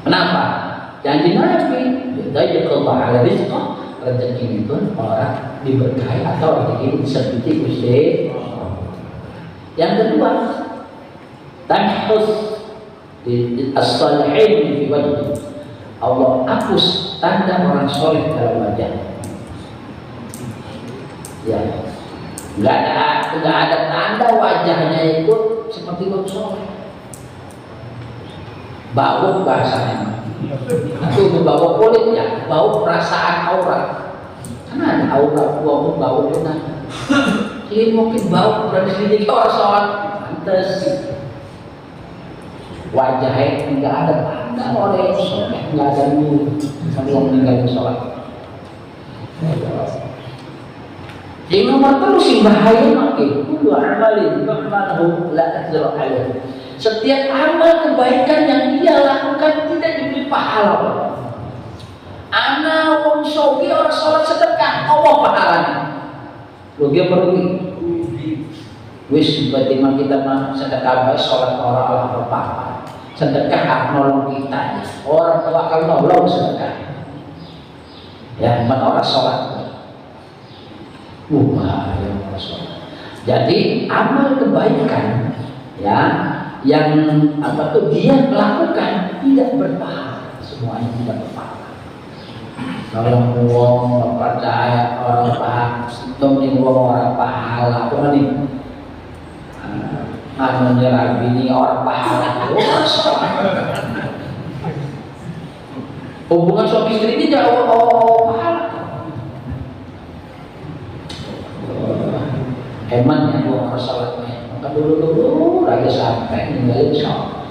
B: kenapa? Janji Nabi, kita juga ala rizqah, rezeki itu orang diberkahi atau rezeki disebut Gusti. Yang kedua, tamhus as-salihin fi wajhi. Allah hapus tanda orang soleh dalam wajah. Ya, nggak ada tanda wajahnya itu seperti orang soleh. Bau bahasanya. Itu membawa kulit ya, bau perasaan aura. Karena ada aura buah bau benar. Ini mungkin bau berarti sedikit orang sholat. Pantes. Wajahnya tidak ada tanda oleh sholat, tidak ada nur sampai orang meninggal sholat. Yang nomor terus sih bahaya makin. Kullu amalin yu'malu la ajra alaihi. Setiap amal kebaikan yang dia lakukan tidak diberi pahala. Anak wong sogi orang sholat sedekah, Allah pahalanya. Rugi apa rugi? Wis berarti kita mah sedekah baik sholat orang Allah berpahala. Sedekah nolong kita. Orang tua kalau nolong sedekah. Ya, orang sholat. Bahaya orang sholat. Jadi amal kebaikan, ya, yang apa tuh dia melakukan tidak berpahala, semuanya tidak berpahala. Kalau uang percaya orang paham, demi orang pahala, apa nih? Menyerah ini orang pahala, hubungan suami istri ini jauh pahala. Hemat ya orang sholatnya. Maka dulu raja sampai ninggalin sholat.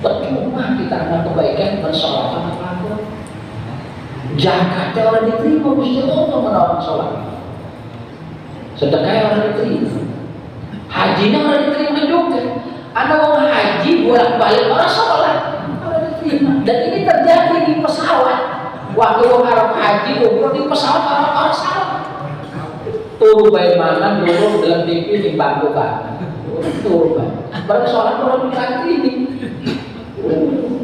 B: Percuma kita ada kebaikan bersolat sama Allah. Zakatnya orang diterima, mesti Allah menolong sholat. Sedekah orang diterima. Hajinya orang diterima juga. Ada orang haji bolak-balik orang sholat, orang diterima. Dan ini terjadi di pesawat. Waktu orang haji umroh di pesawat orang sholat. Tuh bagaimana dulu dalam TV di bangku kan. Tuh, baru sholat orang berarti ini.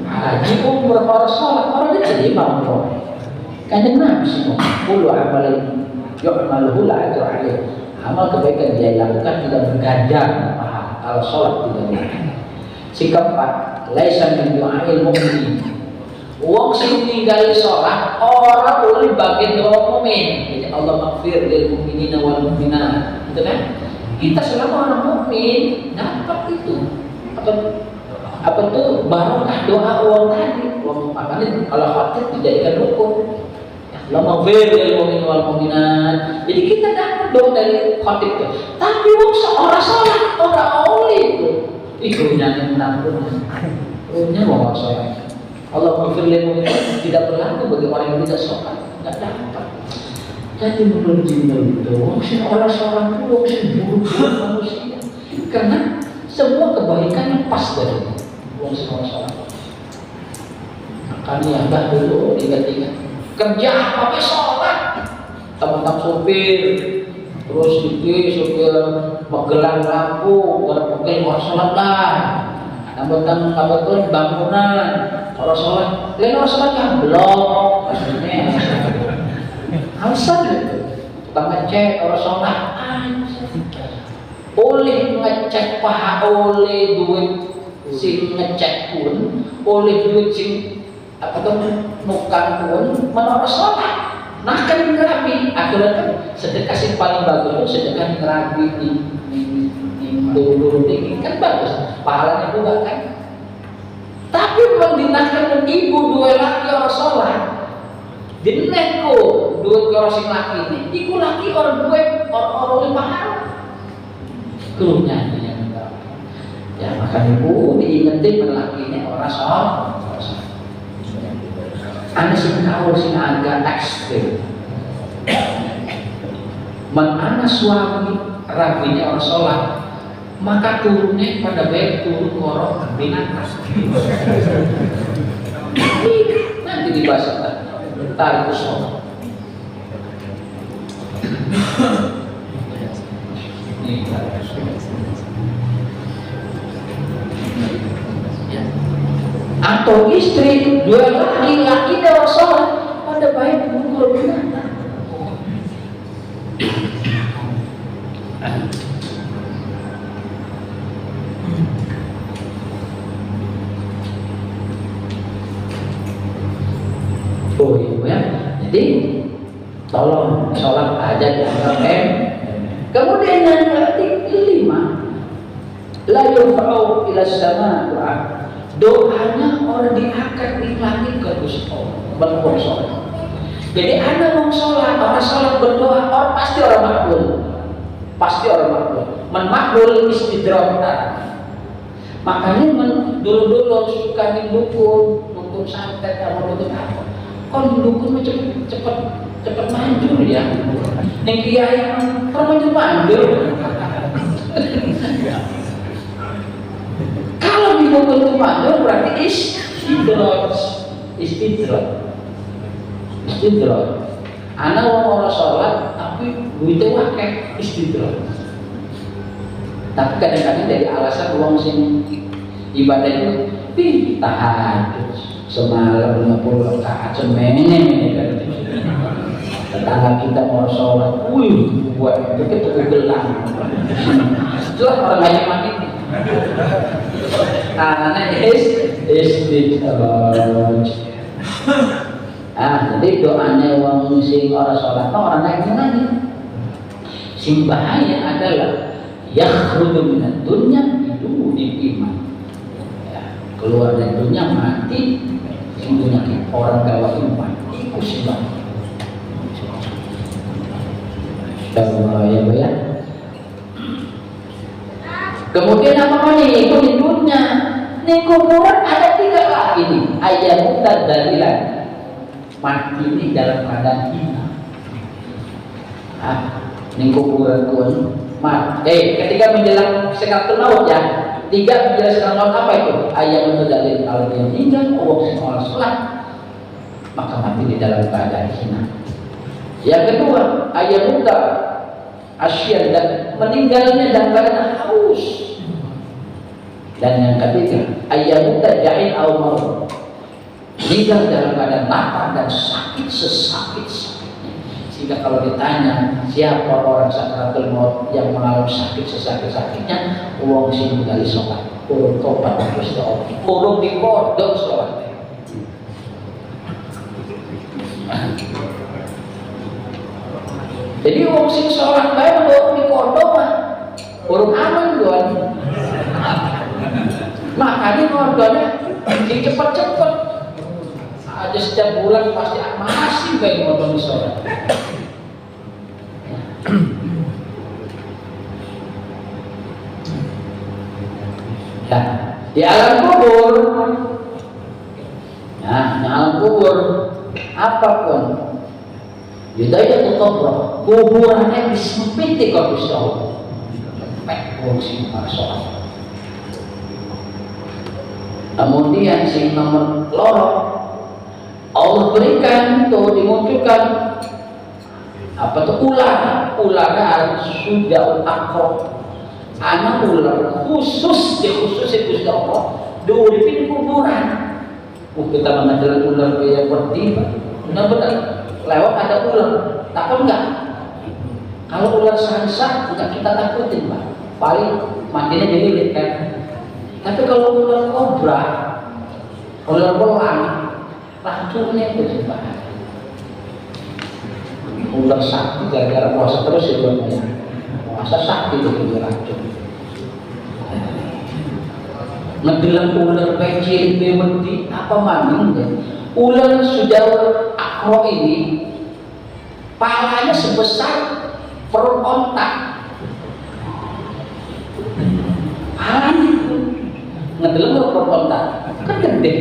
B: Haji umroh orang sholat orang diterima umroh. Kanjeng Nabi semua. Kullu amalin yu'maluhu la ajra alaih. Amal kebaikan dia lakukan tidak berganjar pahala. Kalau sholat tidak berganjar. Sikap 4, laisa min du'ail mu'min. Wong sing tinggali sholat orang boleh bagian doa mukmin. Jadi Allah maghfir lil mu'minina wal mu'minat. Gitu kan? Kita selama orang mukmin dapat itu. Apa tuh barokah doa uang tadi. Uang makanya kalau khatib dijadikan rukun. Allah maghfir lil mu'minina wal mu'minat. Jadi kita dapat doa dari khatib itu. Tapi wong seorang sholat orang oleh itu. Itu nyanyi menanggung. Punya wong sholat. Allah berfirman tidak berlaku bagi orang yang tidak sholat, tidak dapat. Jadi menurut Jibril itu, orang sholat itu buruk manusia, karena semua kebaikannya pas dari orang sholat. Makanya abah dulu ingat-ingat kerja apa sholat, teman-teman supir, terus iki supir Magelang lampu, pegel orang sholat lah. Teman-teman kebetulan bangunan, orang sholat, lain orang sholat kan belum, maksudnya alasan gitu. Tukang ngecek orang sholat, oleh ngecek paha, oleh duit si ngecek pun, oleh duit si apa tuh nukang pun, menurut sholat. Nah kan ngerabi, akhirnya kan sedekah yang paling bagus itu sedekah ngerabi di dulu ini kan bagus, pahalanya juga kan. Tapi mendinahkan ibu dua laki orang sholat, dineko dua orang sing laki ini, iku laki orang dua orang pahala. Keluhnya minta. Ya maka ibu diingetin laki ini orang sholat. Anda sing kau sing agak ekstrim. Mana suami rabinya orang sholat, maka turunnya pada baik turun korok binatang. Nanti dibahas tarik sholat. Atau istri dua laki-laki dan sholat pada baik pukul binatang. Oh ibu ya, jadi tolong sholat aja jangan Kemudian yang kelima, la yufa'u ila sama doa. Doanya orang diangkat di langit ke Gusti Allah. Sholat. Jadi anda mau sholat, orang sholat berdoa, orang pasti orang makbul, pasti orang makbul. Makbul istidrak. Makanya dulu suka dukun santet atau dukun apa? Kalau dukun cepet manjur ya. Yang kiai orang manjur. Kalau di dukun itu manjur berarti istidrak. Anak orang sholat tapi duitnya wakil istidrak. Tapi kadang-kadang dari alasan uang sing ibadah itu tahajud semalam 50 rakaat semene tetangga kita mau sholat, buat itu kita gelang. Itulah orang ngaji makin. Anak istidrak. Jadi doanya wong sing ora sholat, orang naik lagi. Sing bahaya adalah yakhruju minad dunya biduni iman. Ya, keluar dari dunia mati sing dunya orang gawa iman. Iku sebab. Ya. Kemudian apa nih? Itu di dunia. Nih kuburan ada 3 lagi nih. Ayat tadzalilan. Mati ini dalam keadaan hina. Nih kuburan pun ketika menjelang sekaratul maut ya, 3 menjelang sekaratul maut apa itu? Ayat tadzalilan kalau dia meninggal, Allah sholat, maka mati di dalam keadaan hina. Yang kedua, ayat muda asyir dan meninggalnya dalam keadaan haus. Dan yang ketiga, ayat muda jahil al-maut, meninggal dalam keadaan lapar dan sakit sesakit-sakitnya. Sehingga kalau ditanya siapa orang sakaratul maut yang mengalami sakit sesakit-sakitnya, uang sini dari sholat, urung tobat terus doa, urung dikodok sholat. Jadi wong sing sholat bae mbok dikodok mah urung aman doan. Makanya kodoknya sing cepet-cepet aja setiap bulan pasti masih baik kodok sholat. Ya, di alam kubur. Nah, di alam kubur apapun Yudaya kubur, kuburannya disempiti kalau Gusti Allah. Sampai wong sing sholat. Kemudian sing nomor loro, Allah berikan tuh dimunculkan Apa tuh ular? Ularnya sudah akrob. Anak ular khusus Gusti Allah diuripin kuburan. Kita mengajar ular kayak bertiba, benar-benar lewat ada ular, takut enggak? Kalau ular sansa enggak kita takutin, Pak. Paling matinya dililit kan. Tapi kalau ular kobra, ular belang, racunnya itu sih, Pak. Ular sakti gara-gara puasa terus ya buatnya. Puasa sakti itu racun. Ngedelang ular kecil bemeti apa maning deh. Ular sudah akro ini palanya sebesar perut ontak. Palanya ngedelang perut ontak kan gede.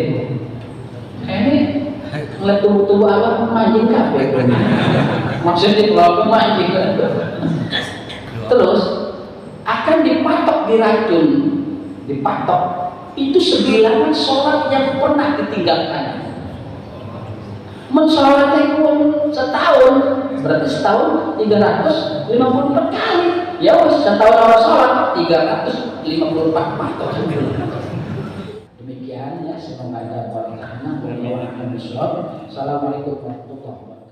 B: Ini ngeliat tubuh Allah mancing kafe. Maksudnya kalau mancing terus akan dipatok diracun, dipatok. Itu sebilangan sholat yang pernah ditinggalkan. Mensolatnya pun setahun, berarti setahun 354 kali. Ya wes setahun awal sholat 354 patok. Demikian ya, semoga ada barakahnya. Assalamualaikum warahmatullahi wabarakatuh.